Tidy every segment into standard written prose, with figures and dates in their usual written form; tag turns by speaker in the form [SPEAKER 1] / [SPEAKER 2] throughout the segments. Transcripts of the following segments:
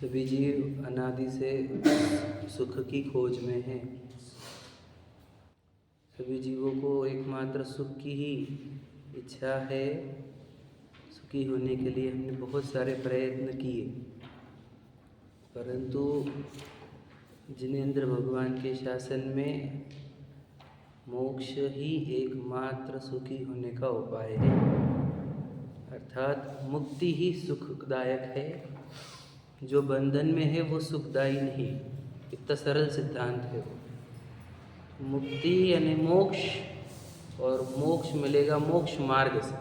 [SPEAKER 1] सभी जीव अनादि से सुख की खोज में हैं। सभी जीवों को एकमात्र सुख की ही इच्छा है। सुखी होने के लिए हमने बहुत सारे प्रयत्न किए, परंतु जिनेंद्र भगवान के शासन में मोक्ष ही एकमात्र सुखी होने का उपाय है, अर्थात मुक्ति ही सुखदायक है। जो बंधन में है वो सुखदायी नहीं, इतना सरल सिद्धांत है वो। मुक्ति यानी मोक्ष, और मोक्ष मिलेगा मोक्ष मार्ग से।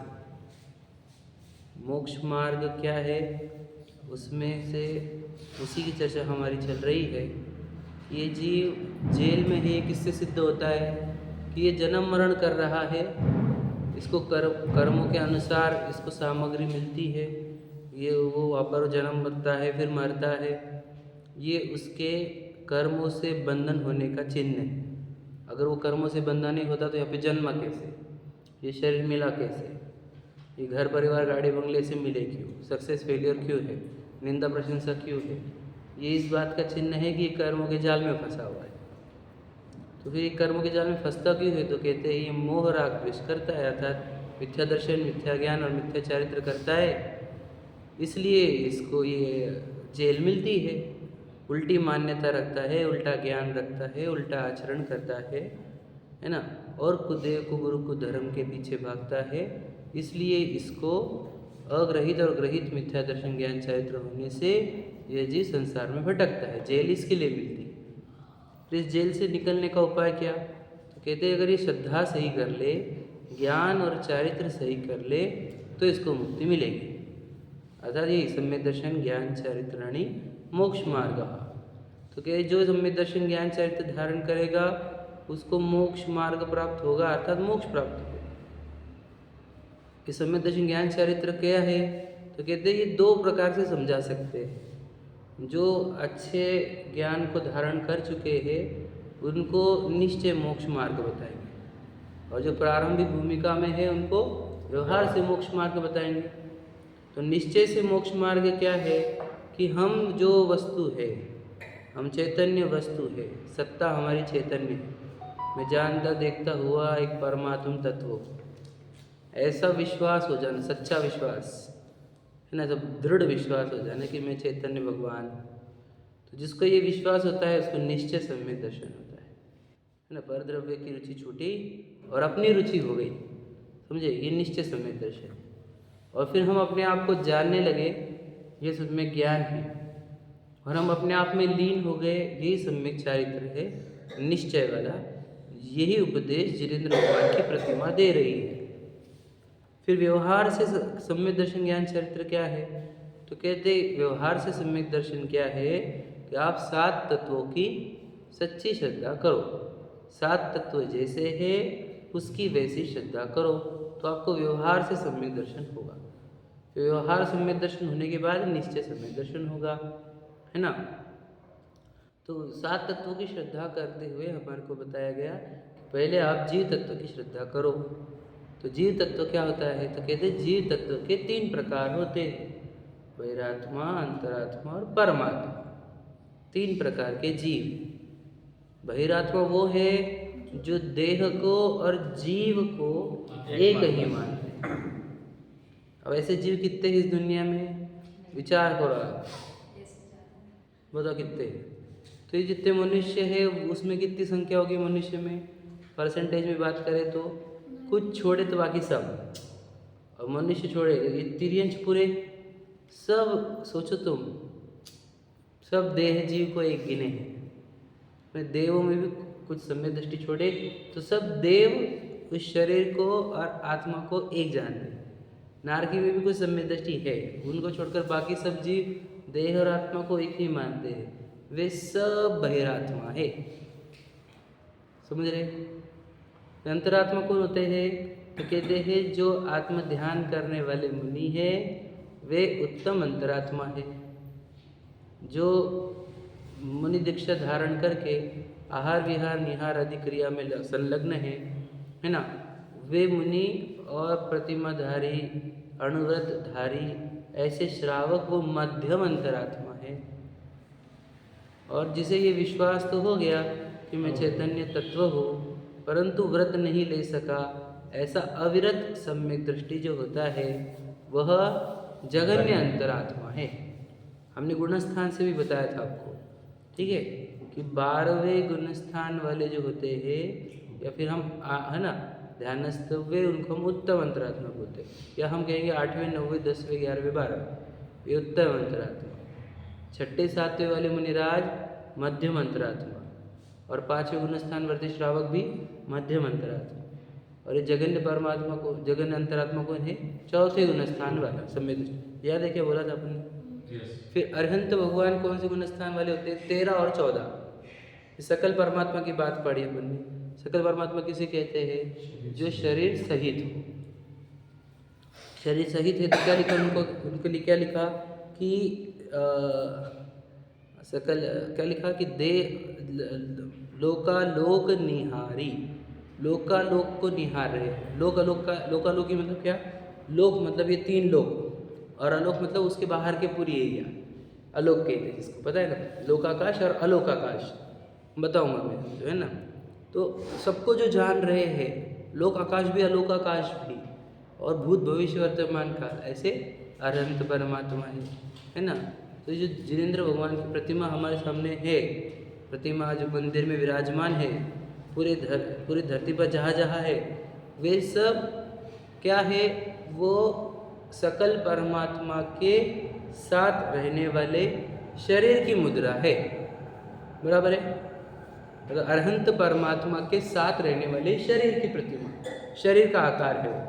[SPEAKER 1] मोक्ष मार्ग क्या है, उसमें से उसी की चर्चा हमारी चल रही है। ये जीव जेल में है, किससे सिद्ध होता है कि ये जन्म मरण कर रहा है। इसको कर्मों के अनुसार इसको सामग्री मिलती है, ये वो वापर जन्म बनता है फिर मरता है। ये उसके कर्मों से बंधन होने का चिन्ह है। अगर वो कर्मों से बंधन नहीं होता तो यहाँ पे जन्मा कैसे, ये शरीर मिला कैसे, ये घर परिवार गाड़ी बंगले से मिले क्यों, सक्सेस फेलियर क्यों है, निंदा प्रशंसा क्यों है। ये इस बात का चिन्ह है कि ये कर्मों के जाल में फंसा हुआ है। तो फिर ये कर्मों के जाल में फंसता क्यों है, तो कहते हैं ये मोह राग द्वेष करता है, अर्थात मिथ्या दर्शन, मिथ्या ज्ञान और मिथ्या चारित्र करता है, इसलिए इसको ये जेल मिलती है। उल्टी मान्यता रखता है, उल्टा ज्ञान रखता है, उल्टा आचरण करता है ना, और कुदेव कुगुरु कुधर्म के पीछे भागता है। इसलिए इसको अग्रहित और ग्रहित मिथ्या दर्शन ज्ञान चारित्र होने से यह जीव संसार में भटकता है। जेल इसके लिए मिलती है। तो इस जेल से निकलने का उपाय क्या, तो कहते हैं अगर ये श्रद्धा सही कर ले, ज्ञान और चारित्र सही कर ले, तो इसको मुक्ति मिलेगी। अर्थात ये सम्यक दर्शन ज्ञान चारित्राणि मोक्ष मार्ग। तो कहे जो सम्यक दर्शन ज्ञान चारित्र धारण करेगा उसको मोक्ष मार्ग प्राप्त होगा, अर्थात मोक्ष प्राप्त होगा। ये सम्यक दर्शन ज्ञान चारित्र क्या है, तो कहते हैं ये दो प्रकार से समझा सकते हैं। जो अच्छे ज्ञान को धारण कर चुके हैं उनको निश्चय मोक्ष मार्ग बताएंगे, और जो प्रारंभिक भूमिका में है उनको व्यवहार से मोक्ष मार्ग बताएंगे। तो निश्चय से मोक्ष मार्ग क्या है कि हम जो वस्तु है, हम चैतन्य वस्तु है, सत्ता हमारी चैतन्य है, मैं जानता देखता हुआ एक परमात्म तत्व, ऐसा विश्वास हो जाना, सच्चा विश्वास है ना, सब दृढ़ विश्वास हो जाना कि मैं चैतन्य भगवान। तो जिसको ये विश्वास होता है उसको निश्चय सम्यक दर्शन होता है ना। पर द्रव्य की रुचि छूटी और अपनी रुचि हो गई, समझे, ये निश्चय सम्यक दर्शन। और फिर हम अपने आप को जानने लगे, ये सम्यक ज्ञान है, और हम अपने आप में लीन हो गए, यही सम्यक चारित्र है, निश्चय वाला। यही उपदेश जिनेंद्र भगवान की प्रतिमा दे रही है। फिर व्यवहार से सम्यक दर्शन ज्ञान चरित्र क्या है, तो कहते व्यवहार से सम्यक दर्शन क्या है कि आप 7 तत्वों की सच्ची श्रद्धा करो। 7 तत्व जैसे है उसकी वैसी श्रद्धा करो, तो आपको व्यवहार से सम्यक दर्शन होगा। व्यवहार सम्यक दर्शन होने के बाद निश्चय सम्यक दर्शन होगा, है ना। तो 7 तत्वों की श्रद्धा करते हुए हमारे को बताया गया कि पहले आप जीव तत्व की श्रद्धा करो। तो जीव तत्व क्या होता है, तो कहते जीव तत्व के 3 प्रकार होते हैं, बहिरात्मा, अंतरात्मा और परमात्मा। 3 प्रकार के जीव। बहिरात्मा वो है जो देह को और जीव को एक ही मानते हैं। अब ऐसे जीव कितने हैं इस दुनिया में, विचार करो आप, बताओ कितने। तो ये जितने मनुष्य है उसमें कितनी संख्या होगी मनुष्य में, परसेंटेज में बात करें तो कुछ छोड़े तो बाकी सब, और मनुष्य छोड़े ये तिर्यंश पूरे सब, सोचो तुम, सब देह जीव को एक गिने हैं। देवों में भी कुछ सम्यक दृष्टि छोड़े तो सब देव उस शरीर को और आत्मा को एक जानते हैं। नारकी में भी कुछ सम्यक दृष्टि है, उनको छोड़कर बाकी सब जीव देह और आत्मा को एक ही मानते हैं, वे सब बहिरात्मा है, समझ रहे। अंतरात्मा कौन होते हैं, तो कहते हैं जो आत्म ध्यान करने वाले मुनि है वे उत्तम अंतरात्मा है। जो मुनि दीक्षा धारण करके आहार विहार निहार आदि क्रिया में संलग्न है ना, वे मुनि और प्रतिमाधारी, अणुव्रतधारी, ऐसे श्रावक वो मध्यम अंतरात्मा है। और जिसे ये विश्वास तो हो गया कि मैं चैतन्य तत्व हूँ परंतु व्रत नहीं ले सका, ऐसा अविरत सम्यक दृष्टि जो होता है वह जगन्य अंतरात्मा है। हमने गुणस्थान से भी बताया था आपको, ठीक है, कि 12वें गुणस्थान वाले जो होते हैं या फिर हम है ना ध्यानस्थ वे, उनको हम उत्तम अंतरात्मा बोलते हैं, या हम कहेंगे 8वें 9वें 10वें 11वें 12वें, ये उत्तम अंतरात्मा। 6ठे 7वें वाले मुनिराज मध्यम अंतरात्मा, और 5वें गुणस्थान वर्ती श्रावक भी मध्यम अंतरात्मा, और ये जगन्य परमात्मा को, जगन्य अंतरात्मा कौन है? 4थे गुणस्थान वाला सम्यक। याद है क्या बोला था अपन ने? फिर अरहंत भगवान कौन से गुणस्थान वाले होते हैं? 13 और 14। सकल परमात्मा की बात पढ़ी अपन ने। सकल परमात्मा किसे कहते हैं? जो शरीर सहित हो। शरीर सहित है तो क्या लिखा उनको क्या लिखा कि सकल क्या लिखा कि दे लोकालोक निहारी, लोकालोक को निहार रहे। लोकालोकी मतलब क्या? लोक मतलब ये 3 लोक, और आलोक मतलब उसके बाहर के पूरी एरिया, आलोक कहते हैं जिसको, पता है ना, लोकाकाश और अलोकाकाश बताऊंगा मैं, जो है ना। तो सबको जो जान रहे हैं, लोक आकाश भी अलोकाकाश भी, और भूत भविष्य वर्तमान काल, ऐसे अनंत परमात्मा है ना। तो जो जिनेंद्र भगवान की प्रतिमा हमारे सामने है, प्रतिमा जो मंदिर में विराजमान है, पूरी धरती पर जहाँ जहाँ है, वे सब क्या है? वो सकल परमात्मा के साथ रहने वाले शरीर की मुद्रा है, बराबर है। मतलब अरहंत परमात्मा के साथ रहने वाले शरीर की प्रतिमा, शरीर का आकार है वो।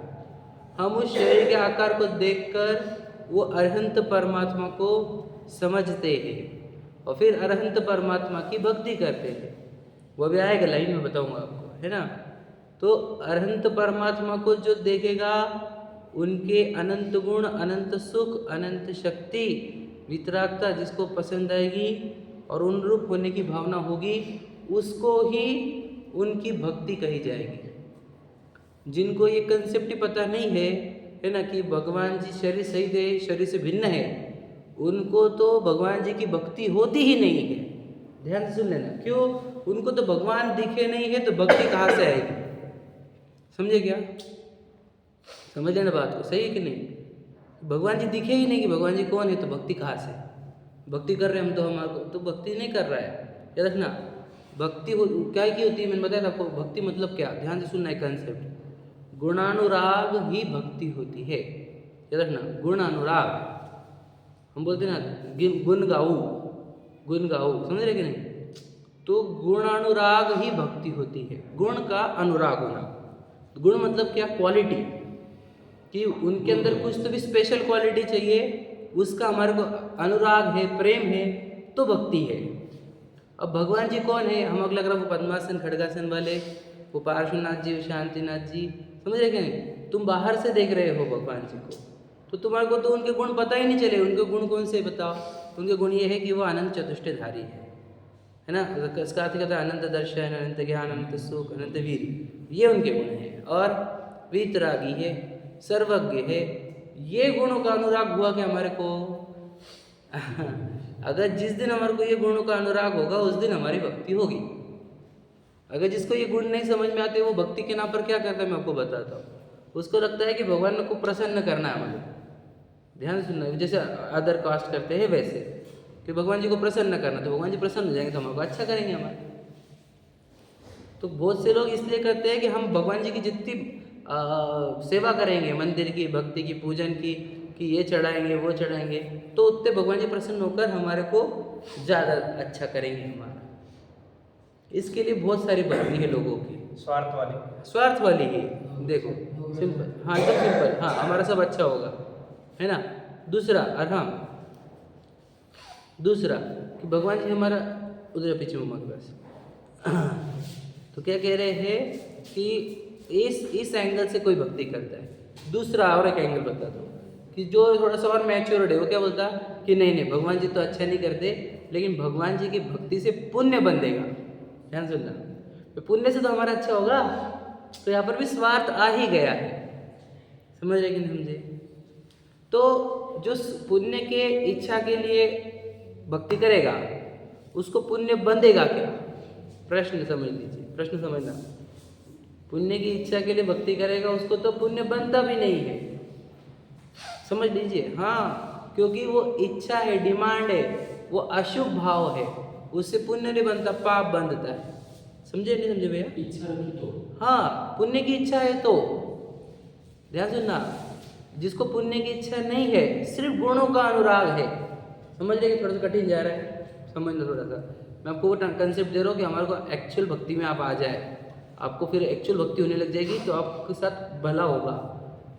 [SPEAKER 1] हम उस शरीर के आकार को देखकर वो अरहंत परमात्मा को समझते हैं और फिर अरहंत परमात्मा की भक्ति करते हैं। वो भी आएगा, लाइन में बताऊंगा आपको, है ना। तो अरहंत परमात्मा को जो देखेगा, उनके अनंत गुण, अनंत सुख, अनंत शक्ति, वितरागता जिसको पसंद आएगी और उन रूप होने की भावना होगी, उसको ही उनकी भक्ति कही जाएगी। जिनको ये कंसेप्ट ही पता नहीं है ना, कि भगवान जी शरीर सहित है, शरीर से भिन्न है, उनको तो भगवान जी की भक्ति होती ही नहीं है। ध्यान से सुन लेना, क्यों? उनको तो भगवान दिखे नहीं है तो भक्ति कहाँ से आएगी? समझे क्या? समझ लेना बात को, सही है कि नहीं? भगवान जी दिखे ही नहीं कि भगवान जी कौन है, तो भक्ति कहाँ से? भक्ति कर रहे हैं हम तो, हमारे को तो भक्ति नहीं कर रहा है। याद रखना, भक्ति क्या की होती है, मैंने बताया था आपको। भक्ति मतलब क्या? ध्यान से सुनना है कंसेप्ट। गुणानुराग ही भक्ति होती है। याद रखना, गुण अनुराग। हम बोलते हैं ना गुण गाऊ, समझ रहे कि नहीं? तो गुणानुराग ही भक्ति होती है, गुण का अनुराग होना। गुण मतलब क्या? क्वालिटी, कि उनके अंदर कुछ तो भी स्पेशल क्वालिटी चाहिए, उसका हमारे को अनुराग है, प्रेम है, तो भक्ति है। अब भगवान जी कौन है? हम अगला ग्रह पद्मासन खड़गासन वाले, वो पार्श्वनाथ जी, शांतिनाथ जी, समझ रहे कि नहीं? तुम बाहर से देख रहे हो भगवान जी को, तो तुम्हारे को तो उनके गुण पता ही नहीं चले। उनके गुण कौन से बताओ? उनके गुण ये है कि वो अनंत चतुष्टयधारी है ना। इसका अर्थ कहता है अनंत दर्शन, अनंत ज्ञान, अनंत सुख, अनंत वीर, ये उनके गुण हैं। और वीतरागी है, सर्वज्ञ है। ये गुणों का अनुराग हुआ कि हमारे को अगर जिस दिन हमारे को ये गुणों का अनुराग होगा, उस दिन हमारी भक्ति होगी। अगर जिसको ये गुण नहीं समझ में आते, वो भक्ति के नाम पर क्या करता है, मैं आपको बताता हूँ। उसको लगता है कि भगवान को प्रसन्न करना है हमें। ध्यान सुनना, जैसे अदर कास्ट करते हैं वैसे, कि भगवान जी को प्रसन्न करना, तो भगवान जी प्रसन्न हो जाएंगे तो हमको अच्छा करेंगे हमारे। तो बहुत से लोग इसलिए करते हैं कि हम भगवान जी की जितनी सेवा करेंगे, मंदिर की, भक्ति की, पूजन की, कि ये चढ़ाएंगे वो चढ़ाएंगे, तो उतने भगवान जी प्रसन्न होकर हमारे को ज़्यादा अच्छा करेंगे हमारा। इसके लिए बहुत सारी भक्ति है लोगों की, स्वार्थ वाली ही। देखो सिंपल, हाँ एकदम सिंपल, हाँ हमारा सब अच्छा होगा, है ना। दूसरा कि भगवान जी हमारा, उधर पीछे मम्मा के पास तो क्या कह रहे हैं कि इस एंगल से कोई भक्ति करता है। दूसरा और एक एंगल बता दो, कि जो थोड़ा सा और मैच्योर्ड है, वो क्या बोलता कि नहीं भगवान जी तो अच्छा नहीं करते, लेकिन भगवान जी की भक्ति से पुण्य बंधेगा। ध्यान सुनना, तो पुण्य से तो हमारा अच्छा होगा। तो यहाँ पर भी स्वार्थ आ ही गया है, समझ रहे कि नहीं समझे? तो जो पुण्य के इच्छा के लिए भक्ति करेगा, उसको पुण्य बंधेगा क्या? प्रश्न समझ लीजिए, प्रश्न समझना। पुण्य की इच्छा के लिए भक्ति करेगा, उसको तो पुण्य बनता भी नहीं है, समझ लीजिए। हाँ, क्योंकि वो इच्छा है, डिमांड है, वो अशुभ भाव है, उससे पुण्य नहीं बनता, पाप बंधता है। समझे नहीं समझे भैया?
[SPEAKER 2] इच्छा रखी तो,
[SPEAKER 1] हाँ, पुण्य की इच्छा है तो ध्यान सुनना, जिसको पुण्य की इच्छा नहीं है, सिर्फ गुणों का अनुराग है, समझ रहे कि थोड़ा सा कठिन जा रहा है, समझना थोड़ा सा। मैं आपको वो कंसेप्ट दे रहा हूँ कि हमारे को एक्चुअल भक्ति में आप आ जाए, आपको फिर एक्चुअल भक्ति होने लग जाएगी, तो आपके साथ भला होगा,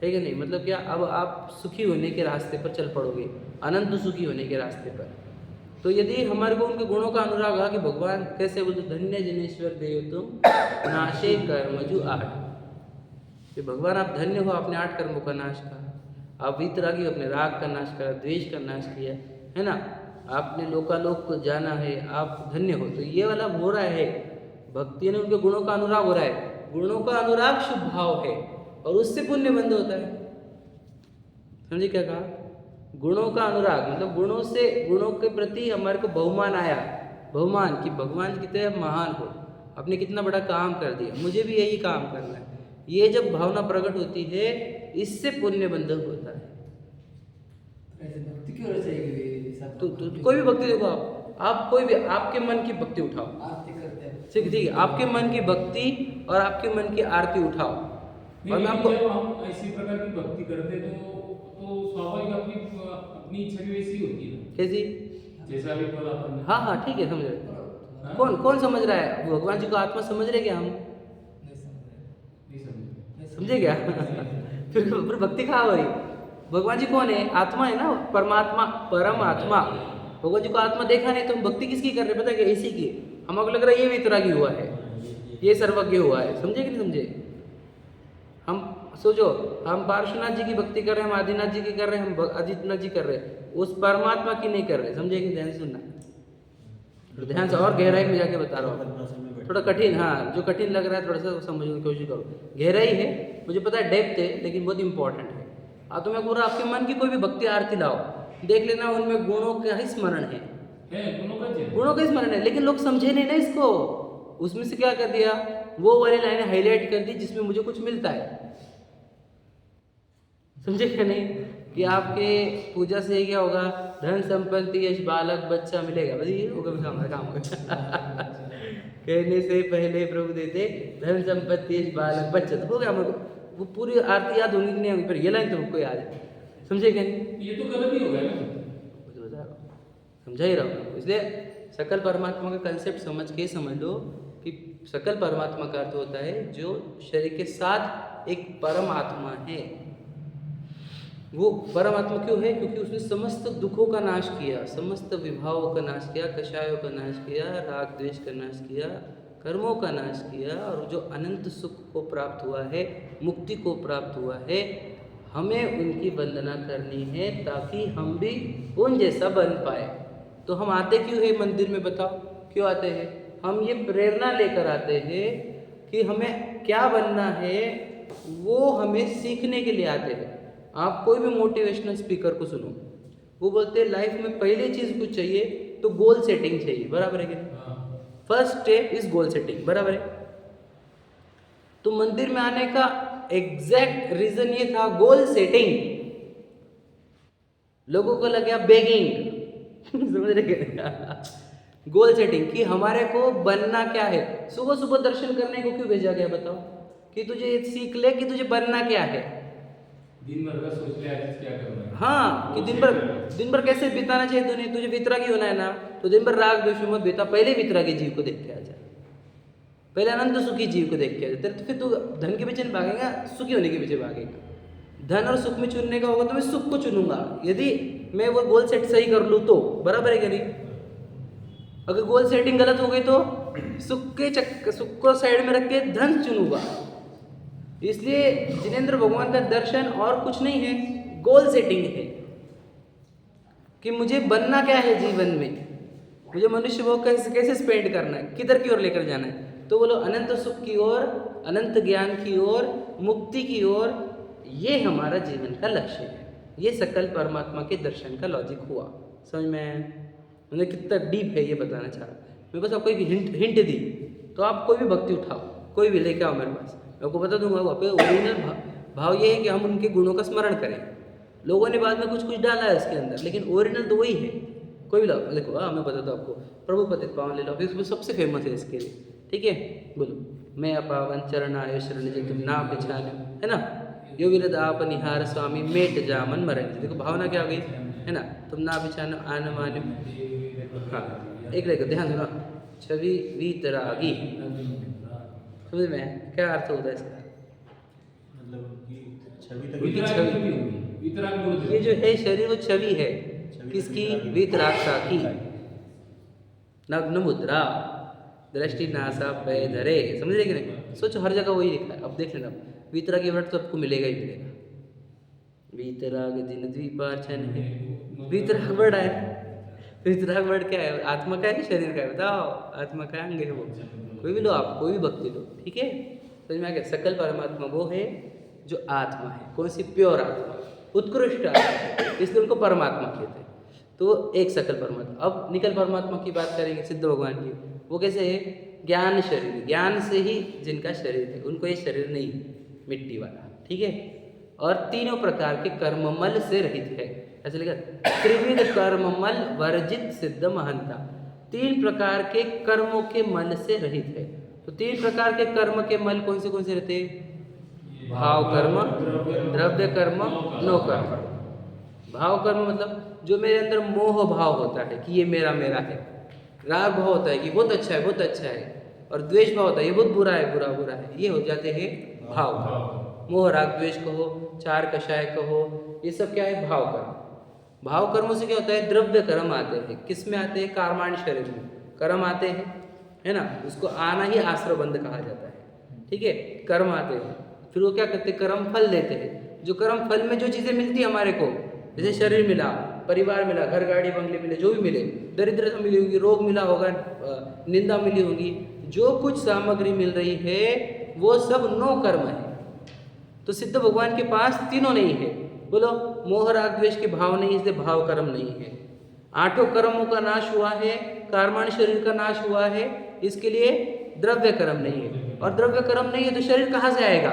[SPEAKER 1] है कि नहीं? मतलब क्या, अब आप सुखी होने के रास्ते पर चल पड़ोगे, अनंत सुखी होने के रास्ते पर। तो यदि हमारे को उनके गुणों का अनुराग आ कि भगवान कैसे बोलते, धन्य जनेश्वर देव तुम नाशे कर्मजु आठ, कि भगवान आप धन्य हो, आपने 8 कर्मों का नाश करा, आप वीतरागी अपने राग का नाश करा, द्वेष का नाश किया, है ना, आपने लोकालोक को जाना है, आप धन्य हो। तो ये वाला हो रहा है, भक्ति ने उनके गुणों का अनुराग हो रहा है, गुणों का अनुराग शुभ भाव है और उससे पुण्य बंध होता है। समझे क्या कहा? गुणों का अनुराग मतलब गुणों से, गुणों के प्रति हमारे को बहुमान आया, बहुमान कि भगवान कितने महान हो, आपने कितना बड़ा काम कर दिया, मुझे भी यही काम करना है, ये जब भावना प्रकट होती है, इससे पुण्य बंधक होता है।
[SPEAKER 2] ऐसे भक्ति क्यों होना चाहिए?
[SPEAKER 1] तो कोई भी भक्ति देखो, आप कोई भी आपके मन की भक्ति उठाओ,
[SPEAKER 2] आरती करते हैं,
[SPEAKER 1] ठीक है, आपके मन की भक्ति और आपके मन की आरती उठाओ, और मैं आपको,
[SPEAKER 3] जब हम ऐसी प्रकार की भक्ति करते हैं तो स्वाभाविक अपनी इच्छा भी वैसी होती है ना,
[SPEAKER 1] कैसी?
[SPEAKER 3] जैसा अभी बोला आपने।
[SPEAKER 1] हाँ हाँ ठीक है, समझ रहे।
[SPEAKER 3] हाँ?
[SPEAKER 1] कौन समझ रहा है? भगवान जी को आत्मा समझ रहे क्या हम?
[SPEAKER 3] नहीं समझे।
[SPEAKER 1] समझे क्या? फिर भक्ति कहाँ हो रही? भगवान जी कौन है? आत्मा है ना, परमात्मा, परम आत्मा। भगवान जी को आत्मा देखा नहीं तो हम भक्ति किसकी कर रहे हैं? पता है क्या? इसी की। हमको लग रहा है ये वितरागी हुआ है, ये सर्वज्ञ हुआ है, समझे कि नहीं समझे? हम सोचो, हम पार्श्वनाथ जी की भक्ति कर रहे हैं, हम आदिनाथ जी की कर रहे हैं, हम आदित्यनाथ जी कर रहे हैं, उस परमात्मा की नहीं कर रहे, समझे कि? ध्यान से सुनना, ध्यान से, और गहराई में जाके बता रहा हूँ, थोड़ा कठिन, हाँ जो कठिन लग रहा है थोड़ा सा समझने की कोशिश करो, गहराई है, मुझे पता है डेप्थ है, लेकिन बहुत इंपॉर्टेंट है। हाँ, तो मैं पूरा आपके मन की कोई भी भक्ति आरती लाओ, देख लेना उनमें गुणों का ही स्मरण है, गुणों का स्मरण है, लेकिन लोग समझे नहीं ना इसको, उसमें से क्या कर दिया, वो वाली लाइनें हाईलाइट कर दी जिसमें मुझे कुछ मिलता है, समझे क्या नहीं? कि आपके पूजा से क्या होगा, धन संपत्ति यश बालक बच्चा मिलेगा, बस ये होगा, बस हमारा काम होगा। कहने से पहले प्रभु देते धन संपत्ति यश बालक बच्चा, तो हो गया, हमको वो पूरी आरती याद होगी कि नहीं होगी, फिर ये लाइन तो हमको याद है, समझे क्या नहीं?
[SPEAKER 3] ये तो गलत ही हो गया ना,
[SPEAKER 1] समझा ही रहा हूँ। इसलिए सकल परमात्मा का कंसेप्ट समझ के समझ लो कि सकल परमात्मा का अर्थ होता है जो शरीर के साथ एक परम आत्मा है। वो परमात्मा क्यों है? क्योंकि उसने समस्त दुखों का नाश किया, समस्त विभावों का नाश किया, कषायों का नाश किया, राग द्वेष का नाश किया, कर्मों का नाश किया, और जो अनंत सुख को प्राप्त हुआ है, मुक्ति को प्राप्त हुआ है, हमें उनकी वंदना करनी है ताकि हम भी उन जैसा बन पाए। तो हम आते क्यों है मंदिर में? बताओ क्यों आते हैं? हम ये प्रेरणा लेकर आते हैं कि हमें क्या बनना है, वो हमें सीखने के लिए आते हैं। आप कोई भी मोटिवेशनल स्पीकर को सुनो, वो बोलते हैं लाइफ में पहली चीज़ कुछ चाहिए तो गोल सेटिंग चाहिए, बराबर है कि नहीं? First step is goal setting, बराबर है? तो मंदिर में आने का एग्जैक्ट रीजन ये था, गोल सेटिंग। लोगों को लगे बेगिंग, समझ रहे? गोल सेटिंग कि हमारे को बनना क्या है। सुबह सुबह दर्शन करने को क्यों भेजा गया बताओ? कि तुझे सीख ले कि तुझे बनना क्या है,
[SPEAKER 3] दिन भर का सोच ले आज क्या करना है।
[SPEAKER 1] हाँ, कि दिन भर कैसे बिताना चाहिए दुनिया, तुझे वितरागी होना है ना, तो दिन भर राग द्वेष मत बिता, पहले वितरागी जीव को देख के आ जा, पहले अनंत सुखी जीव को देख के आ जा, तो फिर तू धन के पीछे भागेगा, सुखी होने के पीछे भागेगा। धन और सुख में चुनने का होगा तो मैं सुख को चुनूंगा, यदि मैं वो गोल सेट सही कर लूँ तो, बराबर है कि नहीं? अगर गोल सेटिंग गलत हो गई तो सुख को साइड में रख के धन चुनूंगा। इसलिए जिनेंद्र भगवान का दर्शन और कुछ नहीं है, गोल सेटिंग है कि मुझे बनना क्या है जीवन में, मुझे मनुष्य को कैसे स्पेंड करना है, किधर की ओर लेकर जाना है। तो बोलो अनंत सुख की ओर, अनंत ज्ञान की ओर, मुक्ति की ओर, ये हमारा जीवन का लक्ष्य है। ये सकल परमात्मा के दर्शन का लॉजिक हुआ, समझ में? मैंने कितना डीप है ये बताना चाहा। मैं बस आपको एक हिंट दी, तो आप कोई भी भक्ति उठाओ, कोई भी लेके आओ मेरे पास, मैं आपको बता दूंगा वहाँ पे ओरिजिनल भाव ये है कि हम उनके गुणों का स्मरण करें। लोगों ने बाद में कुछ कुछ डाला है उसके अंदर, लेकिन ओरिजिनल तो वही है। कोई भी लाओ, देखो मैं बताता हूँ आपको, प्रभु पतित पावन ले लो, इसमें सबसे फेमस है इसके लिए, ठीक है। बोलो, मैं अपावन चरण आयो शरण जे तुम ना पहचानो, है ना। यो विरद आप निहार स्वामी मेट जामन मरण। देखो भावना क्या हो गई, है ना। तुम ना पहचानो आन मानो, हाँ एक लेकर ध्यान दो ना, छवि वीतरागी, समझ में क्या अर्थ होता है इसका?
[SPEAKER 4] मतलब कि छवि तक
[SPEAKER 1] उनकी
[SPEAKER 3] वितराग
[SPEAKER 1] छवि,
[SPEAKER 3] भी होगी, वितराग बोल
[SPEAKER 1] ये जो है शरीर वो छवि है किसकी? वीतरागता की। नग्न मुद्रा, दृष्टि नासा पे धरे, समझ रहे कि नहीं? सोचो हर जगह वही लिखा है। अब देख लेना, वीतराग वर्ड तो आपको मिलेगा ही मिलेगा। वीतराग दिन द्विपार्चन है, वीतराग वर्ड है। वीतराग वर्ड क्या है? आत्मा का है कि शरीर का है? बताओ, आत्मा का अंग है वो। कोई भी लो आप, कोई भी भक्ति लो, ठीक है। समझ में आ गया? सकल परमात्मा वो है जो आत्मा है। कौन सी? प्योर आत्मा, उत्कृष्ट आत्मा, इसलिए उनको परमात्मा कहते हैं। तो एक सकल परमात्मा। अब निकल परमात्मा की बात करेंगे, सिद्ध भगवान की। वो कैसे है? ज्ञान शरीर, ज्ञान से ही जिनका शरीर है, उनको ये शरीर नहीं, मिट्टी वाला, ठीक है। और तीनों प्रकार के कर्ममल से रहित है, ऐसे लिखा, त्रिविध कर्ममल वर्जित सिद्ध महंता। 3 प्रकार के कर्मों के मल से रहित है। तो 3 प्रकार के कर्म के मल कौन से रहते हैं? भाव कर्म, द्रव्य कर्म, नो कर्म। भाव कर्म मतलब जो मेरे अंदर मोह भाव होता है कि ये मेरा मेरा है, राग भाव होता है कि बहुत अच्छा है बहुत अच्छा है, और द्वेष भाव होता है ये बहुत बुरा है बुरा बुरा है, ये हो जाते हैं भाव कर्म। मोह राग द्वेष कहो, चार कषाय कहो, ये सब क्या है? भाव कर्म। भाव कर्मों से क्या होता है? द्रव्य कर्म आते हैं। किस में आते हैं? कर्माण शरीर में कर्म आते हैं, है ना। उसको आना ही आश्रयबंध कहा जाता है, ठीक है। कर्म आते हैं, फिर वो क्या करते हैं? कर्म फल देते हैं। जो कर्म फल में जो चीज़ें मिलती है हमारे को, जैसे शरीर मिला, परिवार मिला, घर गाड़ी बंगले मिले, जो भी मिले, दरिद्रता मिली होगी, रोग मिला होगा, निंदा मिली होगी, जो कुछ सामग्री मिल रही है वो सब नो कर्म है। तो सिद्ध भगवान के पास तीनों नहीं है। बोलो, मोह राग द्वेष के भाव नहीं, इसलिए भाव कर्म नहीं है। 8 कर्मों का नाश हुआ है, कर्माण शरीर का नाश हुआ है, इसके लिए द्रव्य कर्म नहीं है। और द्रव्य कर्म नहीं है तो शरीर कहाँ से आएगा?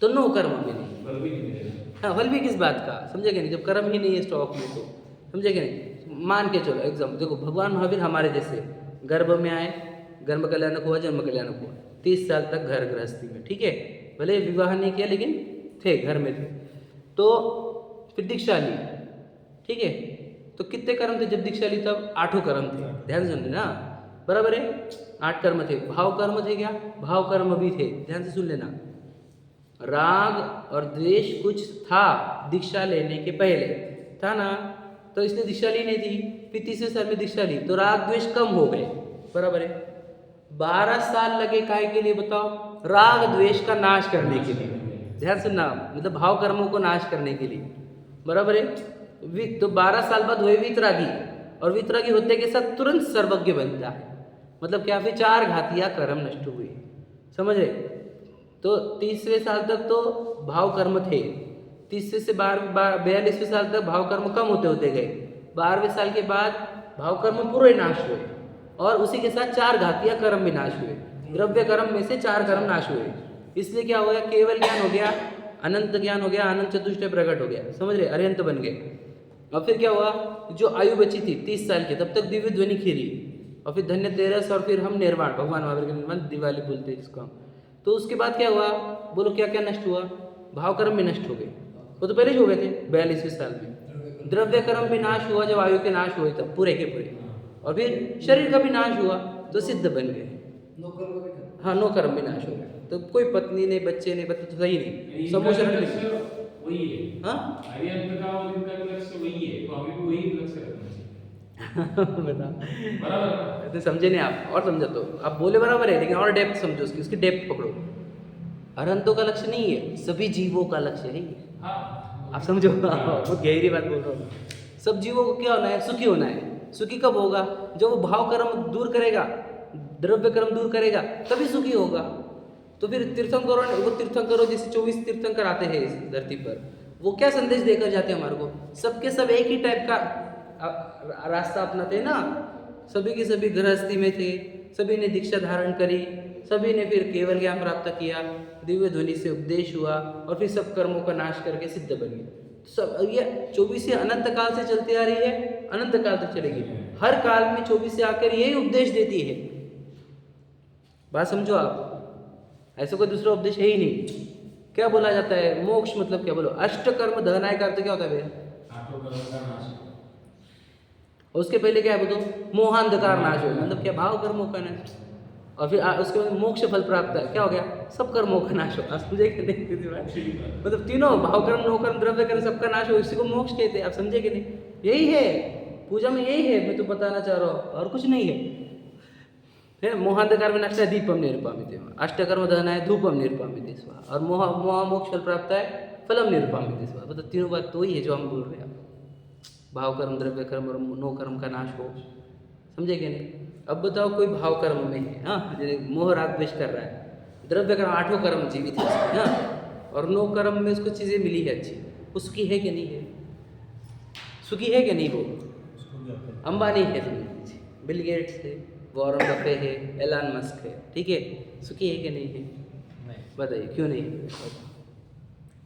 [SPEAKER 1] तो नो कर्म में नहीं।
[SPEAKER 3] बल भी नहीं मिलेगा।
[SPEAKER 1] हाँ, फल भी किस बात का? समझे कि नहीं? जब कर्म ही नहीं है स्टॉक में, तो समझे कि नहीं? मान के चलो एग्जाम, देखो भगवान महावीर हमारे जैसे गर्भ में आए, गर्भ कल्याणक हुआ, जन्म कल्याणक हुआ, 30 साल तक घर गृहस्थी में, ठीक है। भले विवाह नहीं किया लेकिन थे, घर में थे। तो फिर दीक्षा ली, ठीक है। तो कितने कर्म थे जब दीक्षा ली? तब 8 कर्म थे। ध्यान से सुन लेना, बराबर है। 8 कर्म थे। भाव कर्म थे क्या? भाव कर्म भी थे, ध्यान से सुन लेना। राग और द्वेष कुछ था दीक्षा लेने के पहले, था ना, तो इसने दीक्षा ली नहीं थी, फिर 30वें साल में दीक्षा ली तो राग द्वेष कम हो गए, बराबर है। 12 साल लगे काहे के लिए बताओ? राग द्वेष का नाश करने के लिए। ध्यान सुनना, मतलब भाव कर्मों को नाश करने के लिए, बराबर है। तो 12 साल बाद हुए वितरागी, और वितरागी होते के साथ तुरंत सर्वज्ञ बनता है। मतलब क्या? फिर 4 घातिया कर्म नष्ट हुए, समझ रहे। तो 30वें साल तक तो भाव कर्म थे, 30वें से 42वें साल तक भाव कर्म कम होते होते गए, 12वें साल के बाद भाव कर्म पूरे नाश हुए, और उसी के साथ 4 घातिया कर्म भी नाश हुए। द्रव्य कर्म में से 4 कर्म नाश हुए, इसलिए क्या हो गया? केवल ज्ञान हो गया, अनंत ज्ञान हो गया, अनंत चतुष्टय प्रकट हो गया, समझ रहे, अरिहंत बन गए। और फिर क्या हुआ? जो आयु बची थी 30 साल की, तब तक दिव्य ध्वनि खीरी, और फिर धन्य तेरस, और फिर हम निर्वाण, भगवान महावीर के निर्वाण, दिवाली बोलते हैं जिसको हम। तो उसके बाद क्या हुआ? बोलो क्या क्या नष्ट हुआ? भाव कर्म भी नष्ट हो गए, वो तो पहले ही हो गए थे 42वें साल में। द्रव्य कर्म भी नाश हुआ जब आयु के नाश हुए, तब पूरे के पूरे, और फिर शरीर का भी नाश हुआ तो सिद्ध बन गए। हाँ, नो कर्म भी नाश हो गए, तो कोई पत्नी नहीं, बच्चे नहीं, बच्चे तो सही नहीं, समूह शरण नहीं।
[SPEAKER 3] वही है।
[SPEAKER 1] हाँ
[SPEAKER 3] आर्यन का और इनका भी लक्ष्य वही है, तो हमें भी वही लक्ष्य रखना चाहिए।
[SPEAKER 1] बताओ,
[SPEAKER 3] बराबर ना?
[SPEAKER 1] तो समझे नहीं आप? और समझो तो आप बोले बराबर है, लेकिन और डेप्थ समझो, उसकी डेप्थ पकड़ो। अरहंतों का लक्ष्य नहीं है, सभी जीवों का लक्ष्य है ये।
[SPEAKER 3] हाँ,
[SPEAKER 1] आप समझो, बहुत गहरी बात बोल रहा हूँ। सब जीवों को क्या होना है? सुखी होना है। सुखी कब होगा? जब वो भाव कर्म दूर करेगा, द्रव्य कर्म दूर करेगा, तभी सुखी होगा। तो फिर तीर्थंकरों ने, वो तीर्थंकरों जैसे 24 तीर्थंकर आते हैं इस धरती पर, वो क्या संदेश देकर जाते हैं हमारे को? सबके सब एक ही टाइप का रास्ता अपनाते ना, सभी के सभी गृहस्थी में थे, सभी ने दीक्षा धारण करी, सभी ने फिर केवल ज्ञान प्राप्त किया, दिव्य ध्वनि से उपदेश हुआ और फिर सब कर्मों का नाश करके सिद्ध बन गए। सब ये 24 अनंत काल से चलती आ रही है, अनंत काल तक चलेगी। हर काल में 24 से आकर यही उपदेश देती है। बात समझो आप, ऐसा कोई दूसरा उपदेश है ही नहीं। क्या बोला जाता है मोक्ष मतलब क्या, बोलो अष्ट कर्म दहनाय का अर्थ क्या होता है भैया?
[SPEAKER 3] आठों कर्मों का नाश।
[SPEAKER 1] और उसके पहले क्या है बोलो, मोहांधकार नाश हो, मतलब क्या, भाव कर्मों का नाश। और फिर उसके बाद मोक्ष फल प्राप्त है, क्या हो गया, सब कर्मों का नाश हो। आप समझे कि नहीं? मतलब तीनों भाव कर्म, नो कर्म, द्रव्य कर्म, सबका नाश हो, इसी को मोक्ष कहते हैं। आप समझे कि नहीं? यही है पूजा में, यही है मैं तो बताना चाह रहा हूँ, और कुछ नहीं है। मोहांधकार विनाश है दीपम निर्पामिते, अष्टकर्म दहनाय धूपम निर्पामिते स्वाहा, और मोह मोक्ष फल प्राप्त है फलम निर्पामिते स्वाहा। मतलब तीनों बात तो ही है जो हम बोल रहे हैं। भाव कर्म, द्रव्य कर्म और नो कर्म का नाश हो, समझे कि नहीं? अब बताओ कोई भाव कर्म में है, हाँ, जैसे मोह राग द्वेष कर रहा है, द्रव्य कर्म, आठों कर्म जीवित है उसमें, हाँ, और नो कर्म में उसको चीज़ें मिली है अच्छी, उसकी है कि नहीं है? सुखी है कि नहीं? वो अंबानी है, समझ लीजिए, बिल गेट्स है, वॉरेन बफे है, एलन मस्क है, ठीक है, सुखी है कि नहीं है? बताइए क्यों नहीं?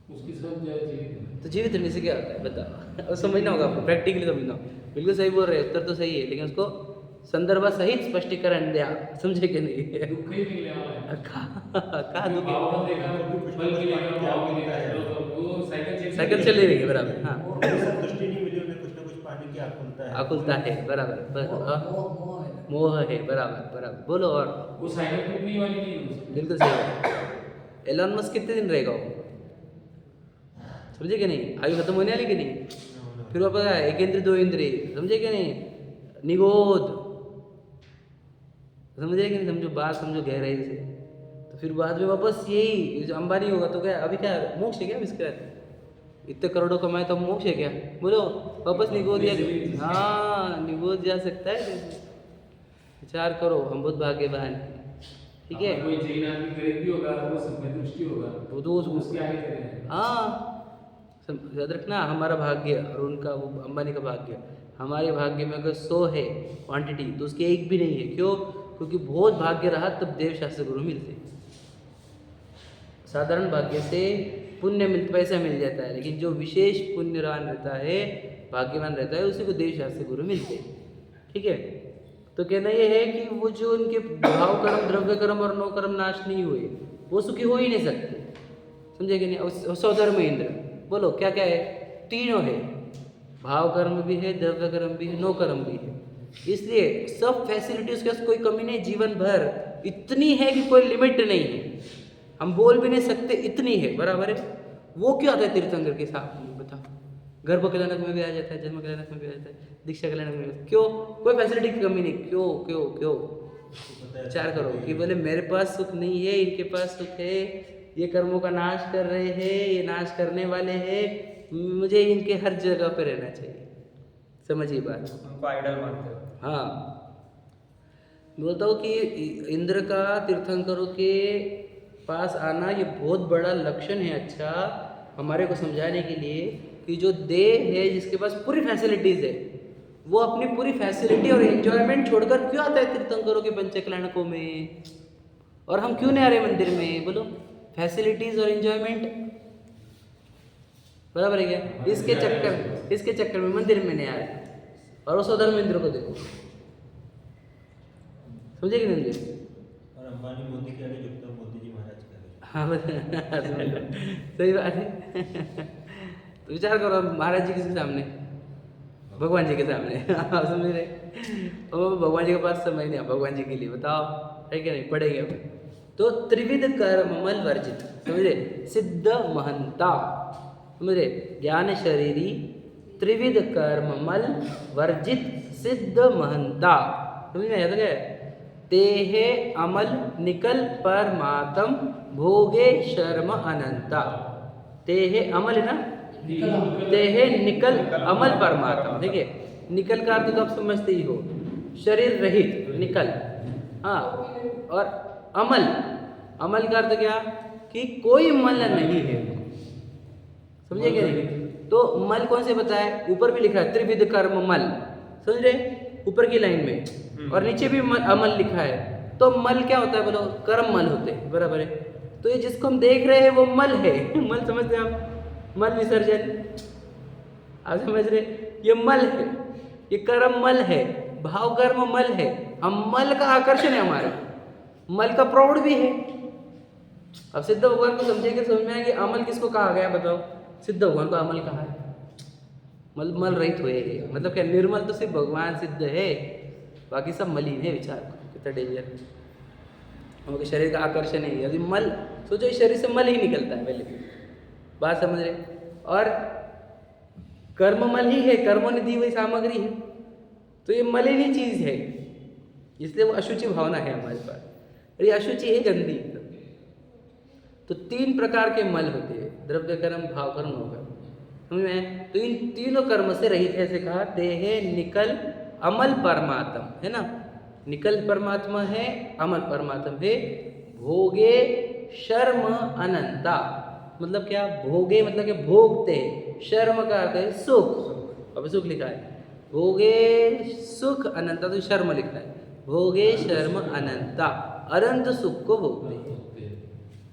[SPEAKER 3] उसकी सब जीवित है।
[SPEAKER 1] तो जीवित रहने से क्या होता है बताओ? और समझना होगा आपको, प्रैक्टिकली समझना होगा। बिल्कुल सही बोल रहे हैं, उत्तर तो सही है, लेकिन उसको संदर्भ सहित स्पष्टीकरण दिया, समझे कि नहीं?
[SPEAKER 3] दुख ही मिलने वाला है।
[SPEAKER 1] कहा दुख?
[SPEAKER 3] भाव का देखा, बल मिलेगा, भाव मिलेगा, वो
[SPEAKER 1] साइकिल चल रही है बराबर, हाँ,
[SPEAKER 4] संतुष्टि नहीं मिली, उन्हें कुछ ना कुछ पाने की आकुलता है।
[SPEAKER 1] आकुलता है, बराबर, मोह है, बराबर बराबर, बोलो। और
[SPEAKER 3] वो साइकिल टूटने वाली नहीं है उसकी।
[SPEAKER 1] बिल्कुल सही। एलन मस्क कितने दिन रहेगा वो, समझे कि नहीं? आयु खत्म होने वाली कि नहीं? फिर वो पता है एक इंद्र दो इंद्रिय, समझे कि नहीं? निगोद, समझे कि नहीं? समझो बात, समझो गहराई से। तो फिर बाद में वापस यही जो अंबानी होगा तो क्या अभी क्या मोक्ष है क्या इसके बाद? इतने करोड़ों कमाए तो मोक्ष है क्या? बोलो, वापस निगोद या, हाँ, निगोद जा सकता है। विचार करो, हम बहुत भाग्यवान हैं, ठीक है?
[SPEAKER 3] कोई जैन आदमी गरीब भी होगा तो वो सब में दृष्टि होगा,
[SPEAKER 1] वो तो
[SPEAKER 3] उसके आगे करेंगे।
[SPEAKER 1] हाँ, याद रखना, हमारा भाग्य और उनका, वो अंबानी का भाग्य, हमारे भाग्य में अगर 100 है क्वांटिटी तो उसके एक भी नहीं है। क्यों? क्योंकि बहुत भाग्य रहा तब देवशास्त्र गुरु मिलते। साधारण भाग्य से पुण्य पैसा मिल जाता है, लेकिन जो विशेष पुण्यवान रहता है, भाग्यवान रहता है, उसी को देवशास्त्र गुरु मिलते, ठीक है? तो कहना यह है कि वो जो उनके भाव कर्म, द्रव्य कर्म और नो कर्म नाश नहीं हुए, वो सुखी हो ही नहीं सकते, समझे कि नहीं? स्वधर्म इंद्र, बोलो क्या क्या है? तीनों है, भाव कर्म भी है, द्रव्य कर्म भी है, नो कर्म भी है। इसलिए सब फैसिलिटीज के कोई कमी नहीं, जीवन भर इतनी है कि कोई लिमिट नहीं है, हम बोल भी नहीं सकते, इतनी है, बराबर है। वो क्यों आता है तीर्थंकर के साथ में, बताओ? गर्भ कल्याणक में भी आ जाता है, जन्म कल्याणक में भी आ जाता है, दीक्षा कल्याणक में, क्यों? कोई फैसिलिटी की कमी नहीं, क्यों क्यों क्यों? विचार करो कि बोले मेरे पास सुख नहीं है, इनके पास सुख है, ये कर्मों का नाश कर रहे हैं, ये नाश करने वाले हैं, मुझे इनके हर जगह पे रहना चाहिए, समझिए बात?
[SPEAKER 2] उनको आइडल मानते हो?
[SPEAKER 1] हाँ, बोलता हूँ कि इंद्र का तीर्थंकरों के पास आना ये बहुत बड़ा लक्षण है, अच्छा, हमारे को समझाने के लिए कि जो देह है जिसके पास पूरी फैसिलिटीज है, वो अपनी पूरी फैसिलिटी और एंजॉयमेंट छोड़कर क्यों आता है तीर्थंकरों के पंचकल्याणकों में? और हम क्यों नहीं आ रहे मंदिर में? बोलो, फैसिलिटीज और एंजॉयमेंट, बराबर है क्या? इसके चक्कर में मंदिर में नहीं आ रहे। और उस धर्मेंद्र को देखो, समझे कि नहीं?
[SPEAKER 4] और अंबानी मोदी के आगे झुकता मोदी जी महाराज का।
[SPEAKER 1] हाँ, सही बात है। तो विचार करो, महाराज जी किसके सामने? भगवान जी के सामने। आप समझ रहे? और भगवान जी के पास समय नहीं, भगवान जी के लिए बताओ, है क्या नहीं? पढ़ेंगे अब तो त्रिविध कर्ममल वर्जित, समझे? सिद्ध महंता, समझे? ज्ञान शरीरी त्रिविध कर्ममल वर्जित सिद्ध महंता, समझ में आया था क्या? तेहे अमल निकल परमात्म भोगे शर्म अनंता। तेहे अमल है ना, तेहे निकल अमल परमात्म, ठीक है? निकल का अर्थ तो आप समझते ही हो, शरीर रहित निकल, हाँ। और अमल का अर्थ क्या? कि कोई मल नहीं है, समझे क्या नहीं? तो मल कौन से बताया, ऊपर भी लिखा है त्रिविध कर्म मल, समझ रहे, ऊपर की लाइन में, और नीचे भी अमल लिखा है। तो मल क्या होता है बोलो, कर्म मल होते हैं, बराबर है। तो ये जिसको हम देख रहे हैं वो मल है। मल समझते हैं आप, मल विसर्जन, आप समझ रहे, ये मल है, ये कर्म मल है, भाव कर्म मल है। हम मल का आकर्षण है हमारा, मल का प्रौढ़ भी है। अब सिद्ध भगवान को समझेंगे, समझ में आएंगे अमल किसको कहा गया, बताओ। सिद्ध भगवान को अमल कहा है, मल मल रहित हुए, मतलब क्या, निर्मल तो सिर्फ भगवान सिद्ध है, बाकी सब मलिन है। विचार कितना डेंजर, उनके शरीर का आकर्षण है। यदि मल सोचो, इस शरीर से मल ही निकलता है, पहले बात समझ रहे। और कर्म मल ही है, कर्मों ने दी हुई सामग्री है, तो ये मलिनी चीज है, इसलिए वो अशुचि भावना है हमारे पास, और ये अशुचि है, गंदी। तो 3 प्रकार के मल होते हैं, द्रव्य कर्म, भाव कर्म, मोह कर्म, समझ में। तो इन तीनों कर्म से रहित, ऐसे कहा, देह निकल अमल परमात्म, है ना, निकल परमात्मा है, अमल परमात्मा है। भोगे शर्म अनंता, मतलब क्या, भोगे मतलब क्या, भोगते, शर्म का अर्थ है सुख, अब सुख लिखा है, भोगे सुख अनंता, तो शर्म लिखा है, भोगे शर्म अनंता, अनंत सुख को भोगते हैं।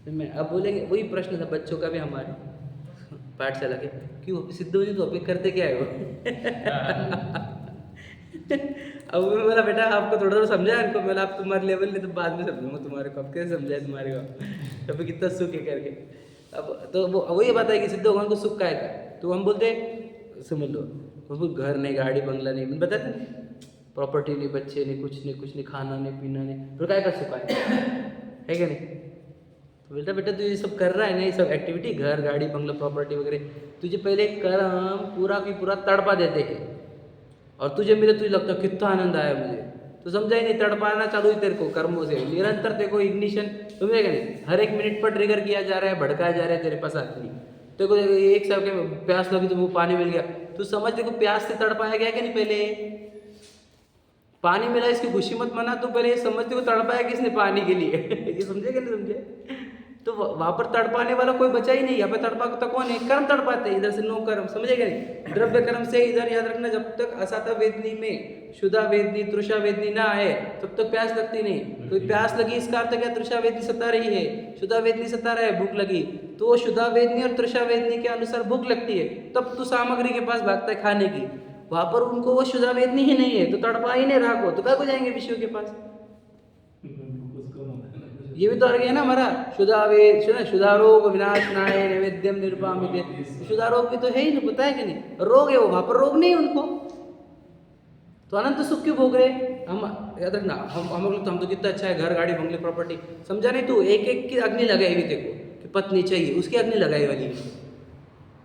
[SPEAKER 1] मैं अब बोलेंगे वही प्रश्न था बच्चों का भी हमारे पाठशाला के, क्यों सिद्धू जी तो अभी करते क्या है वो। अब मैं बोला बेटा आपको थोड़ा थोड़ा समझा इनको, मैंने आप तुम्हारे लेवल में तो बाद में समझूंगा तुम्हारे को, अब कैसे समझाए तुम्हारे को, अभी कितना सुख है करके। अब तो वो वही बात है कि सिद्ध भगवान को सुख का है, तो हम बोलते समझ लो उसको, घर नहीं, गाड़ी बंगला नहीं, बताते प्रॉपर्टी नहीं, बच्चे नहीं, कुछ नहीं, खाना नहीं, पीना नहीं, तो क्या का सुख है क्या नहीं। तो बेटा तू ये सब कर रहा है ना, ये सब एक्टिविटी, घर गाड़ी बंगला प्रॉपर्टी वगैरह, तुझे पहले कर्म पूरा की पूरा तड़पा देते हैं, और तुझे मिले तुझे लगता है कितना आनंद आया मुझे, तो समझा ही नहीं, तड़पाना चालू ही तेरे को कर्मों से, निरंतर तेरे को इग्निशन, समझेगा नहीं, हर एक मिनट पर ट्रिगर किया जा रहा है, भड़काया जा रहा है तेरे पास आदमी। तेरे को एक साल के प्यास लगी तो वो पानी मिल गया, तू समझ, तेरे को प्यास से तड़पाया गया कि नहीं, पहले पानी मिला इसकी खुशी मत मना, तो पहले समझ, तेरे को तड़पाया किसने पानी के लिए। ये समझे कि नहीं समझे। तो वहां पर तड़पाने वाला कोई बचा ही नहीं, यहाँ पे तड़पा तो कौन है, कर्म तड़पाते हैं, इधर से नो कर्म, समझेगा नहीं, द्रव्य कर्म से इधर याद रखना, जब तक असाता वेदनी में शुदा वेदनी तृषा वेदनी ना आए तब तक प्यास लगती नहीं। तो प्यास लगी इसका अर्थ क्या, तृषा वेदनी सता रही है, शुदा वेदनी सता रहा है, भूख लगी, तो वो शुदा वेदनी और तृषा वेदनी के अनुसार भूख लगती है, तब तू सामग्री के पास भागता है खाने की, वहां पर उनको वो शुदा वेदनी ही नहीं है, तो तड़पा ही नहीं रहा को, तो क्या को जाएंगे विष्णु के पास। ये भी तो अर्घ है ना हमारा, शुद्धारोग विनाशनाय नैवेद्यम निरुपामिते, शुद्धारोग भी तो है ही नहीं, पता है कि नहीं, रोग है वो, वहां पर रोग नहीं उनको, तो अनंत सुख क्यों भोग रहे हम। याद रखना, हम लोग तो, हम तो कितना अच्छा है, घर गाड़ी बंगले प्रॉपर्टी, समझा नहीं तू, एक एक की अग्नि लगाई हुई देखो, कि पत्नी चाहिए उसकी अग्नि लगाई वाली,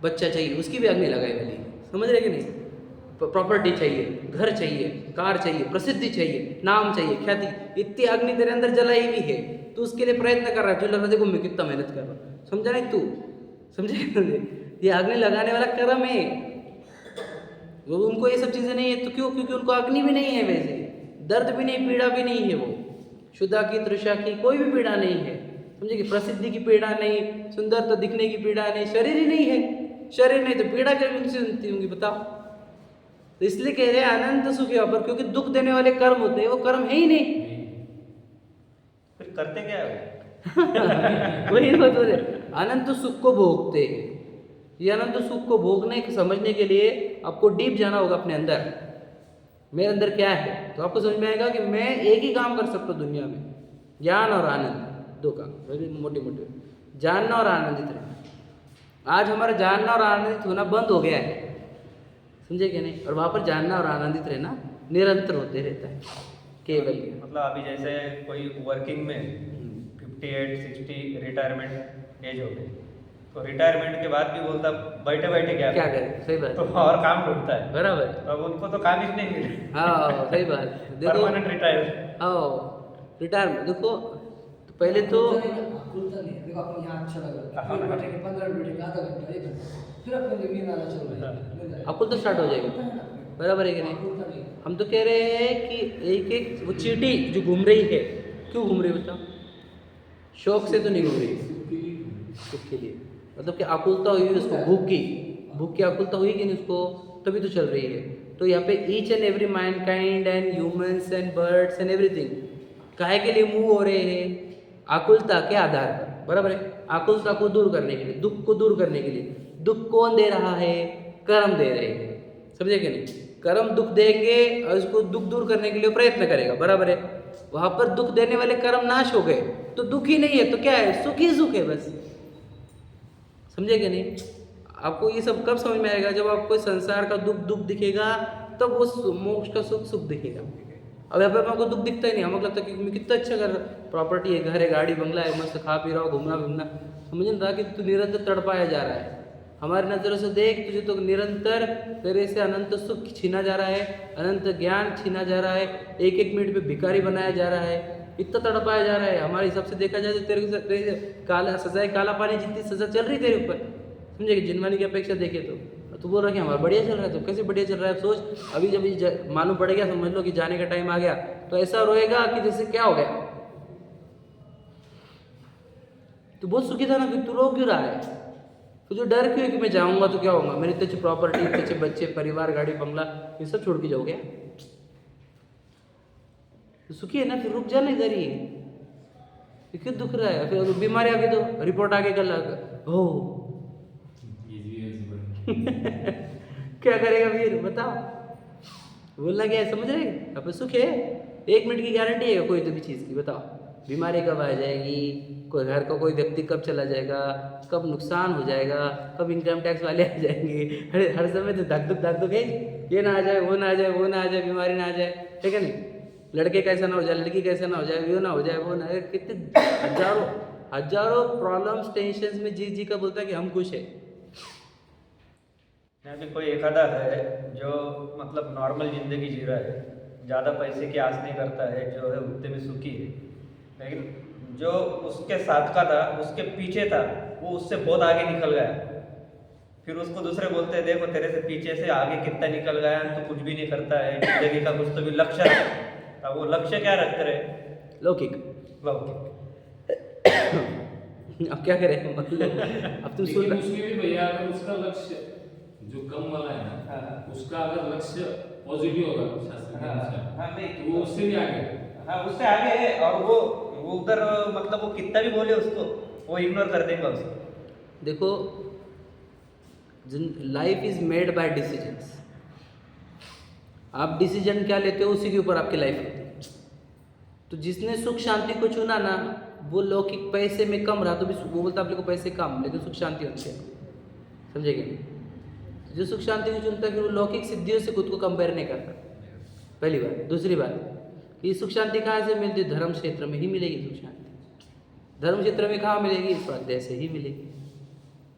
[SPEAKER 1] बच्चा चाहिए उसकी भी अग्नि लगाई वाली, समझ रहे कि नहीं, प्रॉपर्टी चाहिए, घर चाहिए, कार चाहिए, प्रसिद्धि चाहिए, नाम चाहिए, ख्याति, इतनी अग्नि तेरे अंदर जलाई हुई है, तू उसके लिए प्रयत्न कर रहा है, जो लग रहा देखो मैं कितना मेहनत कर रहा हूँ, समझा नहीं तू, समझे, ये अग्नि लगाने वाला कर्म है, वो उनको ये सब चीजें नहीं है, तो क्यों, क्योंकि उनको अग्नि भी नहीं है, वैसे दर्द भी नहीं, पीड़ा भी नहीं है, वो शुद्धा की तृषा की कोई भी पीड़ा नहीं है, समझे कि प्रसिद्धि की पीड़ा नहीं, सुंदर तो दिखने की पीड़ा नहीं, शरीर ही नहीं है, शरीर नहीं तो पीड़ा क्या सुनती होंगी बताओ। तो इसलिए कह रहे हैं अनंत सुख यहाँ पर, क्योंकि दुख देने वाले कर्म होते हैं, वो कर्म है ही नहीं,
[SPEAKER 4] फिर करते क्या है।
[SPEAKER 1] वही बात हो रही, अनंत सुख को भोगते हैं। ये अनंत सुख को भोगने समझने के लिए आपको डीप जाना होगा अपने अंदर, मेरे अंदर क्या है, तो आपको समझ में आएगा कि मैं एक ही काम कर सकता हूँ दुनिया में, ज्ञान और आनंद, दो काम, मोटे मोटे, जानना और आनंदित रहना। आज हमारा जानना और आनंदित होना बंद हो गया है, समझे कि नहीं, और वहाँ पर जानना और आनंदित रहना निरंतर होते रहता है केवल।
[SPEAKER 4] मतलब अभी जैसे कोई वर्किंग में 58-60 रिटायरमेंट एज हो गई, तो रिटायरमेंट के बाद भी बोलता बैठे बैठे क्या
[SPEAKER 1] करें, सही बात,
[SPEAKER 4] तो और काम ढूंढता है,
[SPEAKER 1] बराबर,
[SPEAKER 4] तो अब उनको तो काम ही नहीं मिले।
[SPEAKER 1] हाँ सही बात, देखो
[SPEAKER 4] परमानेंट रिटायर,
[SPEAKER 1] हाँ रिटायरमेंट, देखो तो पहले तो
[SPEAKER 2] खुलता नहीं, देखो अपन यहाँ अच्छा लग रहा है, फिर बैठेंगे 15 मिनट बैठेंगे, आधा घंटा, 1 घंटा, फिर अपने नींद आना शुरू हो जाएगी,
[SPEAKER 1] अकुल तो स्टार्ट हो जाएगी, बराबर है कि नहीं। हम तो कह रहे हैं कि एक एक वो चींटी जो घूम रही है, क्यों घूम रही है बताओ, शौक से तो नहीं घूम रही, सुख के लिए, मतलब कि आकुलता हुई उसको भूख की, भूख की आकुलता हुई कि नहीं उसको, तभी तो चल रही है। तो यहाँ पे each and every Mankind and humans and birds and everything काहे के लिए मूव हो रहे हैं? आकुलता के आधार पर, बराबर है। आकुलता को दूर करने के लिए, दुख को दूर करने के लिए। दुख कौन दे रहा है? कर्म दे रहे हैं, समझे कि नहीं? कर्म दुख देंगे और उसको दुख दूर करने के लिए प्रयत्न करेगा, बराबर है। वहां पर दुख देने वाले कर्म नाश हो गए तो दुख ही नहीं है, तो क्या है? सुख ही सुख है बस, समझे कि नहीं? आपको ये सब कब समझ में आएगा? जब आपको संसार का दुख दुख दिखेगा, तब वो मोक्ष का सुख सुख दिखेगा। अब यहाँ पर हमको दुख दिखता ही नहीं, हमको लगता है कि मैं कितना अच्छा घर, प्रॉपर्टी है, घर है, गाड़ी बंगला है, मस्त खा पी रहा हो, घूमना घूमना, समझ नहीं रहा कि तू निरंतर तड़पाया जा रहा है। हमारी नज़रों से देख, तुझे तो निरंतर तेरे से अनंत सुख छीना जा रहा है, अनंत ज्ञान छीना जा रहा है, एक एक मिनट पे भिखारी बनाया जा रहा है, इतना तड़पाया जा रहा है। हमारे हिसाब से देखा जाए तो तेरे काला सजाए काला पानी जितनी सजा चल रही तेरे ऊपर, समझे कि जिनवानी की अपेक्षा देखे तो बोल रहा कि हमारा बढ़िया चल रहा है। तो कैसे बढ़िया चल रहा है? सोच, अभी जब मालूम पड़ गया, समझ लो कि जाने का टाइम आ गया, तो ऐसा रोएगा कि जैसे क्या हो गया। तो बहुत सुखी था ना, फिर तू रो क्यों रहा है? तुझे डर क्यों है कि मैं जाऊंगा तो क्या होगा? मेरे इतने अच्छी प्रॉपर्टी, इतने अच्छे बच्चे, परिवार, गाड़ी बंगला, ये सब छोड़ के जाओगे? तो सुखी है ना, फिर रुक जाना इधर ही। क्यों दुख रहा है? फिर बीमारी आ गई तो रिपोर्ट आगे कल हो क्या करेगा फिर बताओ? बोलना क्या है, समझ रहे? अब सुख है, 1 मिनट की गारंटी है कोई तो भी चीज़ की, बताओ। बीमारी कब आ जाएगी, कोई घर का कोई व्यक्ति कब चला जाएगा, कब नुकसान हो जाएगा, कब इनकम टैक्स वाले आ जाएंगे, हर समय तो धक धुक है, ये ना आ जाए, वो ना आ जाए, वो ना आ जाए, बीमारी ना आ जाए, ठीक है नहीं? लड़के कैसा ना हो जाए, लड़की कैसा ना हो जाए, वो ना हो जाए, वो ना, कितने हजारों प्रॉब्लम्स, टेंशन में जी का बोलता है कि हम खुश है।
[SPEAKER 4] यहाँ पे कोई एखादा है जो मतलब नॉर्मल जिंदगी जी रहा है, ज़्यादा पैसे की आस नहीं करता है, जो है उतने में सुखी है, लेकिन जो उसके साथ का था, उसके पीछे था, वो उससे बहुत आगे निकल गया। फिर उसको दूसरे बोलते हैं, देखो तेरे से पीछे से आगे कितना निकल गया, तो कुछ भी नहीं करता है, जिंदगी का कुछ तो भी लक्ष्य रखता। वो लक्ष्य क्या रखते रहे?
[SPEAKER 1] लौकिक। अब क्या करें? मतलब अब तुम सुन,
[SPEAKER 3] लेकिन उसमें भी भैया अगर उसका लक्ष्य जो कम वाला है ना, उसका अगर लक्ष्य पॉजिटिव होगा शास्त्र के अनुसार, तो वो उससे भी आगे है।
[SPEAKER 4] हाँ, उससे आगे है। और वो उधर मतलब वो कितना भी बोले उसको, वो इग्नोर कर देगा उसको।
[SPEAKER 1] देखो, life is made by decisions. आप डिसीजन क्या लेते हो, उसी के ऊपर आपकी लाइफ होती है। तो जिसने सुख शांति को चुना ना, वो लौकिक पैसे में कम रहा तो भी वो बोलता अपने को पैसे कम, लेकिन सुख शांति होती है, समझेंगे? जो सुख शांति को चुनता है, फिर वो लौकिक सिद्धियों से खुद को कंपेयर नहीं करता, पहली बात। दूसरी बात, ये सुख शांति कहाँ से मिलती है? धर्म क्षेत्र में ही मिलेगी सुख शांति। धर्म क्षेत्र में कहाँ मिलेगी? स्वाध्याय से ही मिलेगी।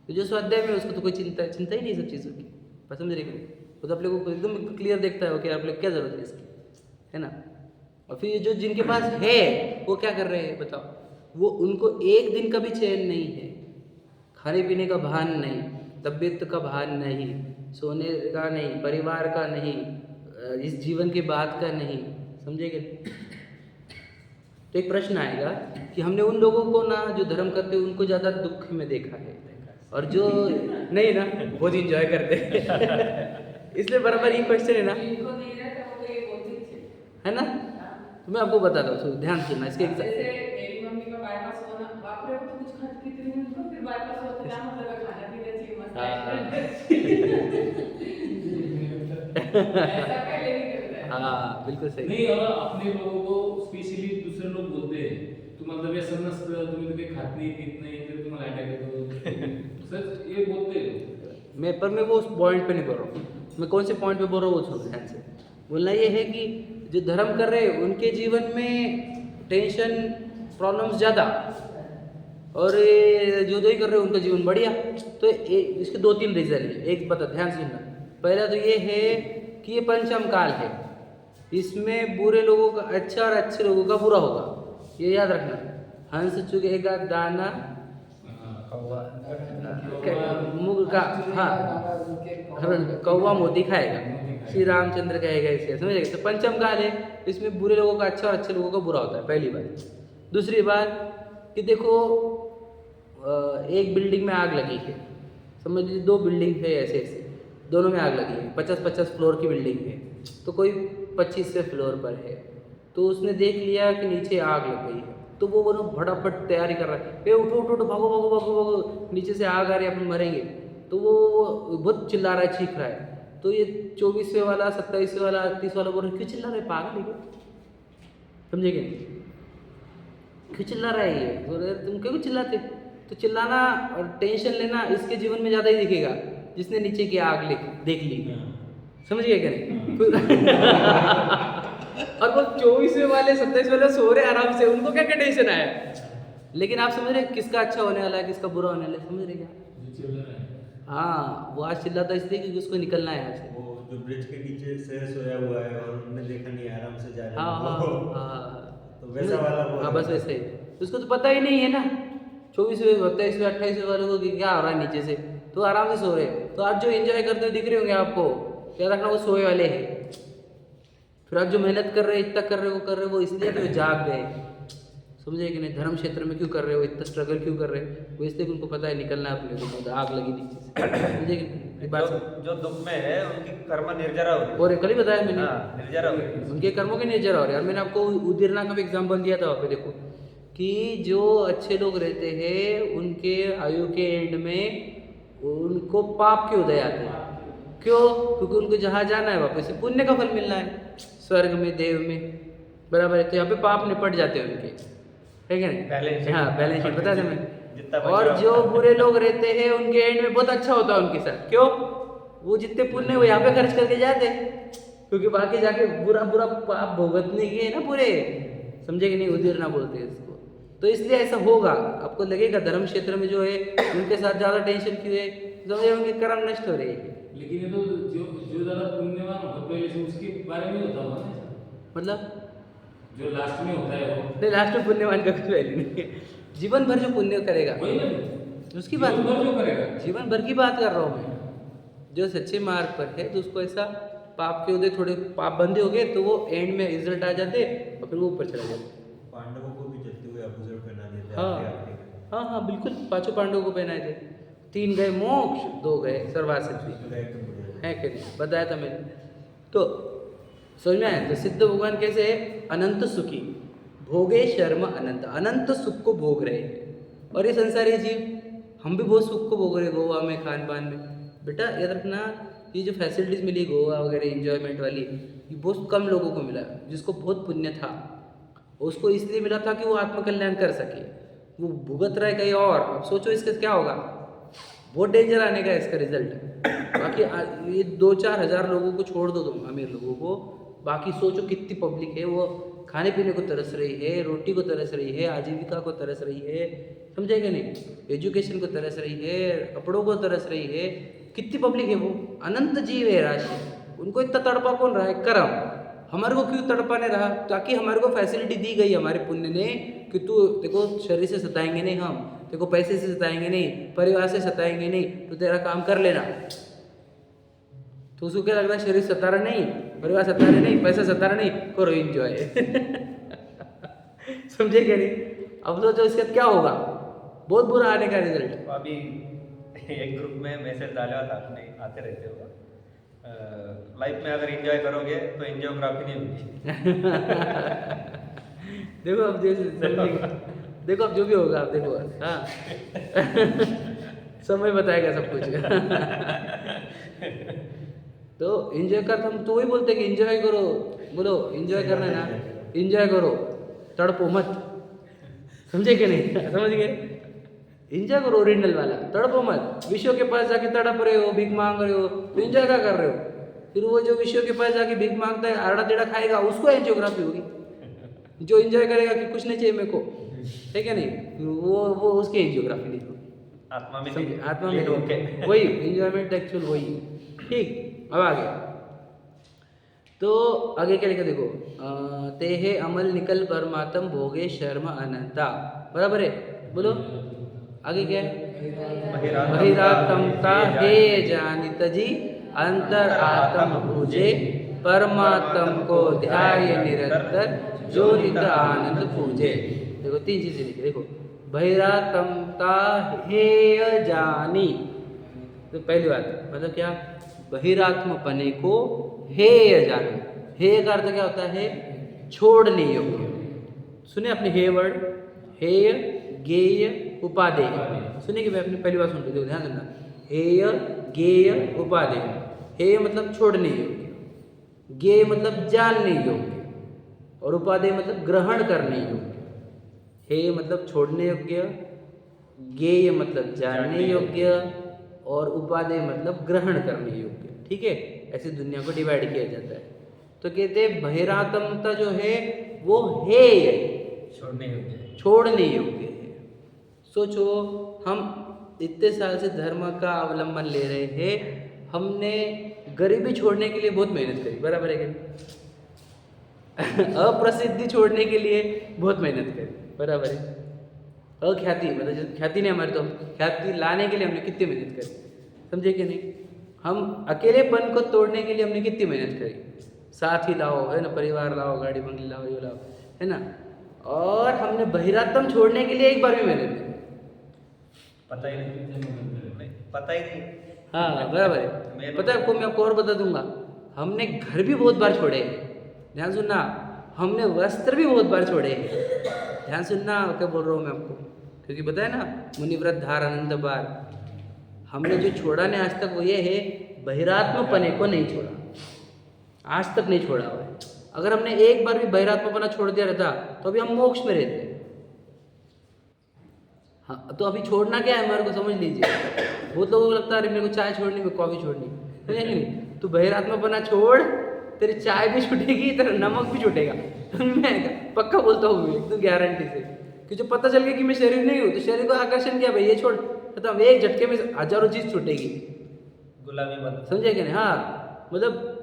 [SPEAKER 1] तो जो स्वाध्याय में, उसको तो कोई चिंता ही नहीं सब चीज़ों की, बस समझ रहे? वो तो अपने को एकदम क्लियर देखता है कि आप लोग क्या जरूरत है इसकी, है ना? और फिर जो जिनके पास है वो क्या कर रहे हैं बताओ? वो उनको एक दिन का भी चैन नहीं है, खाने पीने का भान नहीं, तबीयत का भान नहीं, सोने का नहीं, परिवार का नहीं, इस जीवन की बात का नहीं, समझेंगे? तो एक प्रश्न आएगा कि हमने उन लोगों को ना जो धर्म करते हैं उनको ज़्यादा दुख में देखा है, और जो नहीं ना बहुत इंजॉय करते हैं। इसलिए बराबर ये क्वेश्चन है ना, है ना? तो मैं आपको बताता हूँ, ध्यान सुनना इसके हाँ बिल्कुल सही।
[SPEAKER 3] नहीं, और अपने लोगों को स्पेशली दूसरे लोग बोलते हैं तू मतलब ये समझ तुम्ही तो काही खात नाही पीत नाही तरी तुम्हाला अटॅक येतो, सच ये बोलते हैं।
[SPEAKER 1] मैं वो उस पॉइंट पे नहीं बोल रहा हूँ, मैं कौन से पॉइंट पे बोल रहा हूँ वो सुनो ध्यान से। बोलना ये है कि जो धर्म कर रहे हैं उनके जीवन में टेंशन प्रॉब्लम्स ज़्यादा, और जो नहीं कर रहे उनका जीवन बढ़िया। तो इसके 2-3 रीज़न है। एक बता, ध्यान से सुनना। पहला तो ये है कि ये पंचम काल है, इसमें बुरे लोगों का अच्छा और अच्छे लोगों का बुरा होगा, ये याद रखना। हंस चुगेगा दाना का, हाँ कौवा मोती खाएगा, श्री रामचंद्र कहेगा इसे, समझेगा? तो पंचम काल है, इसमें बुरे लोगों का अच्छा और अच्छे लोगों का बुरा होता है, पहली बात। दूसरी बात कि देखो, एक बिल्डिंग में आग लगी है, समझ लीजिए 2 बिल्डिंग है ऐसे ऐसे, दोनों में आग लगी है, 50-50 फ्लोर की बिल्डिंग है, तो कोई 25वें फ्लोर पर है, तो उसने देख लिया कि नीचे आग लग गई है, तो वो बोलो फटाफट तैयारी कर रहा है, ए उठो उठो उठो, भागो भागो भागो भागो, नीचे से आग आ रही है, अपन मरेंगे। तो वो बहुत चिल्ला रहा है, चीख रहा है। तो ये 24वें वाला, 27वें वाला, 38 वाला बोल रहे क्यों चिल्ला रहे, पागल है क्या? समझे कि नहीं? क्यों चिल्ला रहा है ये? बोल रहे तुम क्यों चिल्लाते? तो चिल्लाना और टेंशन लेना इसके जीवन में ज़्यादा ही दिखेगा जिसने नीचे की आग देख ली। समझ गए क्या नहीं? और वो 24वें वाले 27वें वाले सो रहे आराम से, उनको क्या क्या टेंशन आया? लेकिन आप समझ रहे किसका अच्छा होने वाला है, किसका बुरा होने वाला है? समझ रहे क्या? हाँ, वो आज चिल्लाता इसलिए क्योंकि उसको निकलना है यहाँ से।
[SPEAKER 5] वो जो ब्रिज के नीचे से सोया हुआ है और उन्होंने देखा नहीं, आराम से जा रहे
[SPEAKER 1] हाँ
[SPEAKER 5] हैं
[SPEAKER 1] हाँ
[SPEAKER 5] वो।
[SPEAKER 1] हाँ,
[SPEAKER 5] तो वैसा वाला बोल
[SPEAKER 1] हाँ
[SPEAKER 5] रहा
[SPEAKER 1] बस
[SPEAKER 5] है।
[SPEAKER 1] वैसे ही। उसको तो पता ही नहीं है ना 24वें 27वें 28वें वालों को कि क्या हो रहा है नीचे से, तो आराम से सो रहे। तो आप जो एंजॉय करते हुए दिख रहे होंगे आपको, क्या रखना वो सोए वाले हैं। फिर आप जो मेहनत कर रहे हैं, इतना कर रहे हो, वो कर रहे हो, वो इसलिए कि वो जाग गए। समझे कि नहीं? धर्म क्षेत्र में क्यों कर रहे हो, इतना स्ट्रगल क्यों कर रहे हो? वो इसलिए कि उनको पता है निकलना है अपने को, तो आग लगी नीचे से। समझे कि नहीं? बात समझ-
[SPEAKER 4] जो दुख में है उनकी कर्म निर्जरा हो
[SPEAKER 1] और कल ही बताया मैंने,
[SPEAKER 4] हाँ, निर्जरा हो गई।
[SPEAKER 1] उनके कर्मों के निर्जरा हो रहे हैं। और मैंने आपको उदीरना का भी एग्जाम्पल दिया था वहाँ पे, देखो कि जो अच्छे लोग रहते हैं उनके आयु के एंड में उनको पाप के उदय आते हैं। क्यों? क्योंकि उनको जहाँ जाना है वापस से पुण्य का फल मिलना है, स्वर्ग में, देव में, बराबर है। तो यहाँ पे पाप निपट जाते हैं उनके, है क्या नहीं?
[SPEAKER 4] Balance sheet.
[SPEAKER 1] हाँ, बैलेंस शीट बता दें मैं।
[SPEAKER 4] जितना बचा
[SPEAKER 1] और
[SPEAKER 4] होगा।
[SPEAKER 1] जो बुरे लोग रहते हैं उनके एंड में बहुत अच्छा होता है उनके साथ। क्यों? वो जितने पुण्य वो यहाँ पे खर्च करके जाते, क्योंकि बाकी जाके बुरा बुरा पाप भुगतने के ना पूरे। समझे कि नहीं? उदीरना बोलते हैं इसको। तो इसलिए ऐसा होगा, आपको लगेगा धर्म क्षेत्र में जो है उनके साथ ज़्यादा टेंशन क्यों है, समझे? उनके कर्म नष्ट हो रहे हैं।
[SPEAKER 3] लेकिन ये तो जो ज्यादा पुण्यवान होता पहले से उसके बारे में होता होगा ना,
[SPEAKER 1] मतलब
[SPEAKER 3] जो लास्ट में होता है वो
[SPEAKER 1] नहीं, लास्ट में पुण्यवान का कोई वैल्यू नहीं है। जीवन भर जो पुण्य करेगा
[SPEAKER 3] वही ना,
[SPEAKER 1] उसकी बात,
[SPEAKER 3] जीवन भर जो करेगा।
[SPEAKER 1] जीवन भर की बात कर रहा हूँ मैं। जो सच्चे मार्ग पर है तो उसको ऐसा पाप के उदय, थोड़े पाप बंदे हो गए तो वो एंड में रिजल्ट आ जाते और फिर वो ऊपर चला जाता।
[SPEAKER 5] पांडवों को भी जलते हुए आभूषण पहना देते
[SPEAKER 1] हाँ
[SPEAKER 5] आगे आगे।
[SPEAKER 1] हाँ हाँ बिल्कुल, 5 पांडवों को पहनाए थे, 3 गए मोक्ष, 2 गए सर्वासिद्धि,
[SPEAKER 5] तो एकदम बढ़िया।
[SPEAKER 1] है कि नहीं? बताया था मैंने। तो समझ में आया? तो सिद्ध भगवान कैसे है? अनंत सुखी, भोगे शर्म अनंत, अनंत सुख को भोग रहे हैं। और ये संसारी जीव, हम भी बहुत सुख को भोग रहे हैं गोवा में, खान पान में। बेटा याद रखना, ये जो फैसिलिटीज़ मिली गोवा वगैरह एंजॉयमेंट वाली, ये बहुत कम लोगों को मिला, जिसको बहुत पुण्य था। उसको इसलिए मिला था कि वो आत्मकल्याण कर सके, वो भुगत रहा है कहीं और। अब सोचो इसका क्या होगा, बहुत डेंजर आने का इसका रिजल्ट। बाकी ये 2-4 हज़ार लोगों को छोड़ दो तुम, अमीर लोगों को, बाकी सोचो कितनी पब्लिक है वो खाने पीने को तरस रही है, रोटी को तरस रही है, आजीविका को तरस रही है, समझे कि नहीं? एजुकेशन को तरस रही है, कपड़ों को तरस रही है, कितनी पब्लिक है वो, अनंत जीव है राशि। उनको इतना तड़पा कौन रहा है? कर्म। हमारे को क्यों तड़पाने रहा? ताकि हमारे को फैसिलिटी दी गई हमारे पुण्य ने कि तू, देखो शरीर से सताएंगे नहीं हम, देखो पैसे से सताएंगे नहीं, परिवार से सताएंगे नहीं, तो तेरा काम कर लेना। तो उसको क्या लगता है? शरीर सता रहा नहीं, परिवार सता रहे नहीं, पैसा सता रहा नहीं, करो एंजॉय। समझे क्या नहीं? अब सोचो इसका क्या होगा, बहुत बुरा आने का रिजल्ट।
[SPEAKER 4] तो अभी एक ग्रुप में मैसेज डाला था, आपने आते रहते हो, लाइफ में अगर एंजॉय करोगे तो एंजियोग्राफी नहीं होगी।
[SPEAKER 1] देखो अब देखो अब जो भी होगा आप देखो, हाँ। समय बताएगा सब कुछ। तो एंजॉय कर, हम तो वही बोलते हैं कि एंजॉय करो, बोलो एंजॉय करना है ना, एंजॉय करो, तड़पो मत। समझे कि नहीं? समझ गए? एंजॉय करो ओरिजिनल वाला, तड़पो मत। विश्व के पास जाके तड़प रहे हो, भीख मांग रहे हो, तो एंजॉय क्या कर रहे हो? फिर वो जो विश्व के पास जाके भीख मांगता है, आड़ा टेढ़ा खाएगा, उसको एंजियोग्राफी होगी। जो एंजॉय करेगा कि कुछ नहीं चाहिए मेरे को, है क्या नहीं, वो उसकी एंजियोग्राफी नहीं होगी।
[SPEAKER 4] आत्मा में
[SPEAKER 1] समझे? आत्मा
[SPEAKER 4] लीन
[SPEAKER 1] में
[SPEAKER 4] होके।
[SPEAKER 1] वही एंजॉयमेंट एक्चुअल वही। ठीक, अब आगे तो आगे क्या लिखा देखो, ते हे अमल निकल परमात्म भोगे शर्म अनंता, बराबर है? बोलो आगे क्या है? बहिरात्मता हे जानित जी अंतर आत्म भूजे, परमात्म को ध्याय निरंतर जो नित आनंद पूजे। देखो 3 चीजें लिखी, देखो बहिरात्मता हेय जानी, तो पहली बात मतलब क्या, बहिरात्मपने को हेय जाना। हेय का अर्थ क्या होता है, छोड़ने योग्य। सुने अपने हेय वर्ड, हेय, गेय, उपादेय। सुनिए कि मैं अपनी पहली बात सुन रही हूँ, ध्यान देना। हेय, गेय, उपादेय। हेय मतलब छोड़ने योग्य, गेय मतलब जानने योग्य, और उपादेय मतलब ग्रहण करने योग्य। हेय मतलब छोड़ने योग्य, गेय मतलब जानने योग्य, और उपादेय मतलब ग्रहण करने योग्य। ठीक है, ऐसे दुनिया को डिवाइड किया जाता है। तो कहते हैं बहिरात्मता जो है वो हेय है,
[SPEAKER 4] छोड़ने योग्य है।
[SPEAKER 1] छोड़ने योग्य है। सोचो, हम इतने साल से धर्म का अवलंबन ले रहे हैं, हमने गरीबी छोड़ने के लिए बहुत मेहनत करी, बराबर है कि नहीं? अप्रसिद्धि छोड़ने के लिए बहुत मेहनत करी, बराबर है। अख्याति मतलब जैसे ख्याति नहीं हमारी, तो ख्याति लाने के लिए हमने कितनी मेहनत करी, समझे कि नहीं? हम अकेलेपन को तोड़ने के लिए हमने कितनी मेहनत करी, साथी लाओ, है ना, परिवार लाओ, गाड़ी बंगले लाओ, ये लाओ, है ना। और हमने बहिरात्म छोड़ने के लिए एक बार भी मेहनत नहीं।
[SPEAKER 4] पता ही नहीं, पता ही नहीं।
[SPEAKER 1] हाँ बराबर है। पता है आपको, मैं आपको और बता दूंगा, हमने घर भी बहुत बार छोड़े, ध्यान सुनना। हमने वस्त्र भी बहुत बार छोड़े, ध्यान सुनना क्या बोल रहा हूँ मैं आपको, क्योंकि पता है ना, मुनिव्रत धार अनंत बार। हमने जो छोड़ा नहीं आज तक वो ये है, बहिरात्मपने को नहीं छोड़ा, आज तक नहीं छोड़ा हुआ है। अगर हमने एक बार भी बहिरात्मपना छोड़ दिया रहता तो अभी हम मोक्ष में रहते। हाँ, तो अभी छोड़ना क्या है हमारे को, समझ लीजिए। बहुत लोगों को लगता है अरे मेरे को चाय छोड़नी, मेरे को कॉफी छोड़नी, समझे कि नहीं? तू बहिरात्मपना छोड़, तेरी चाय भी छूटेगी, तेरा नमक भी छूटेगा। मैं पक्का बोलता हूँ, मैं एकदम गारंटी से, कि जो पता चल गया कि मैं शरीर नहीं हूँ, तो शरीर को आकर्षण किया भाई, ये छोड़, तो हम एक झटके में हजारों चीज छूटेगी,
[SPEAKER 4] गुलामी मत।
[SPEAKER 1] समझे कि नहीं? हाँ मतलब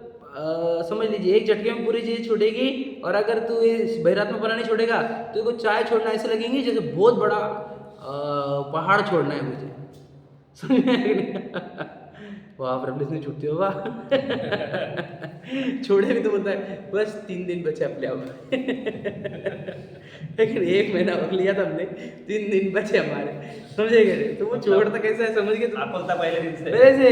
[SPEAKER 1] समझ लीजिए, एक झटके में पूरी चीज छूटेगी। और अगर तू ये बहिरात्मपना नहीं छोड़ेगा तो को चाय छोड़ना ऐसे लगेंगी जैसे बहुत बड़ा पहाड़ छोड़ना है मुझे, समझे? वहाँ पर अपने छुट्टी होगा। छोड़े भी तो बोलता है बस 3 दिन बचे अपने आप। लेकिन 1 महीना और लिया था हमने, 3 दिन बचे हमारे, समझे गए? तो वो छोड़ता कैसा है, समझ गए?
[SPEAKER 4] आकुलता पहले दिन से।
[SPEAKER 1] वैसे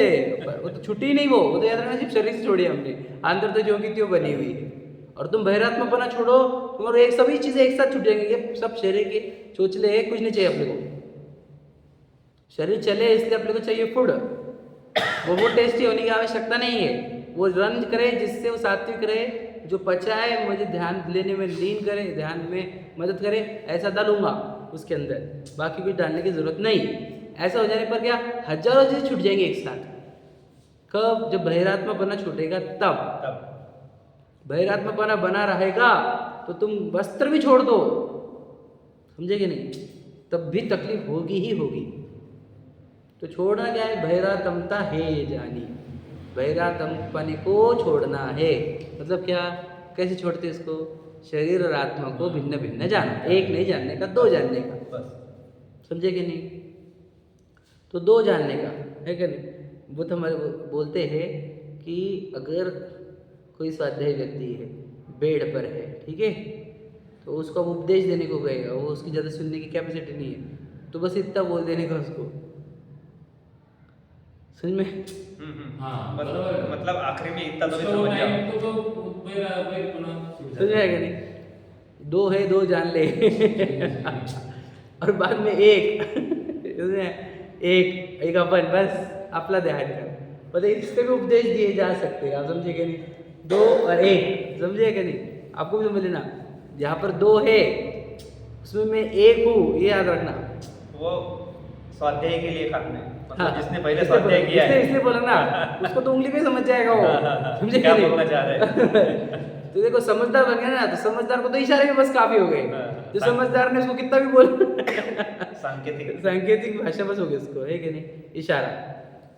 [SPEAKER 1] वो तो छुट्टी नहीं, वो तो याद रखना, सिर्फ शरीर से छोड़ी हमने, अंदर तो जो की त्यों बनी हुई है। और तुम बहिरात्मपना छोड़ो, तुम्हारे एक सभी चीजें एक साथ छूटेंगी। ये सब शरीर के चोचले है, कुछ नहीं चाहिए अपने को। शरीर चले इसलिए अपने को चाहिए फूड, वो टेस्टी होने की आवश्यकता नहीं है। वो रन करे जिससे वो सात्विक रहे, जो पचाए, मुझे ध्यान लेने में लीन करे, ध्यान में मदद करे, ऐसा डालूंगा उसके अंदर, बाकी कुछ डालने की जरूरत नहीं। ऐसा हो जाने पर क्या, हजारों चीज छूट जाएंगे एक साथ। कब? जब बहिरात्मपना छूटेगा तब। बहिरात्मपना बना रहेगा तो तुम वस्त्र भी छोड़ दो, समझे कि नहीं, तब भी तकलीफ होगी ही होगी। तो छोड़ना क्या है, बहिरात्मता है जानी, बहिरात्मपने को छोड़ना है। मतलब क्या, कैसे छोड़ते इसको? शरीर और आत्मा को भिन्न भिन्न जाना, एक नहीं जानने का, 2 जानने का,
[SPEAKER 4] बस।
[SPEAKER 1] समझे कि नहीं? तो 2 जानने का है कि नहीं? बुद्ध हमारे बोलते हैं कि अगर कोई स्वाध्यायी व्यक्ति है, बेड पर है, ठीक है, तो उसको अब उपदेश देने को गएगा, वो उसकी ज़्यादा सुनने की कैपेसिटी नहीं है, तो बस इतना बोल देने का उसको, समझ में?
[SPEAKER 3] हाँ, बराबर है।
[SPEAKER 4] मतलब आखिरी में इतना तो भी
[SPEAKER 3] उसका वो
[SPEAKER 4] समझ
[SPEAKER 3] टाइम
[SPEAKER 4] जाओ।
[SPEAKER 3] तो बहिरात्मपना छूट
[SPEAKER 1] समझ
[SPEAKER 3] जाता है।
[SPEAKER 1] आएगा नहीं? 2 है 2 जान ले। और बाद में एक अपन बस अपना ध्यान कर, मतलब इससे भी उपदेश दिए जा सकते हैं, आप समझे कि नहीं? 2 और 1, समझे कि नहीं? आपको भी समझ लेना, जहाँ पर 2 है उसमें मैं 1 हूँ, ये याद रखना।
[SPEAKER 4] वो स्वाध्याय के लिए करना है, मतलब
[SPEAKER 1] हाँ,
[SPEAKER 4] जिसने पहले स्वाध्याय किया है।
[SPEAKER 1] इसलिए बोला ना, उसको तो उंगली पे समझ जाएगा वो, समझे
[SPEAKER 4] क्या
[SPEAKER 1] कि नहीं?
[SPEAKER 4] बोलना चाह रहे हैं?
[SPEAKER 1] तो देखो, समझदार बन गया ना, तो समझदार को तो इशारे में बस काफी हो गए।
[SPEAKER 4] हाँ,
[SPEAKER 1] जो समझदार ने उसको कितना भी बोल,
[SPEAKER 4] सांकेतिक।
[SPEAKER 1] सांकेतिक भाषा बस हो गई उसको, है कि नहीं? इशारा।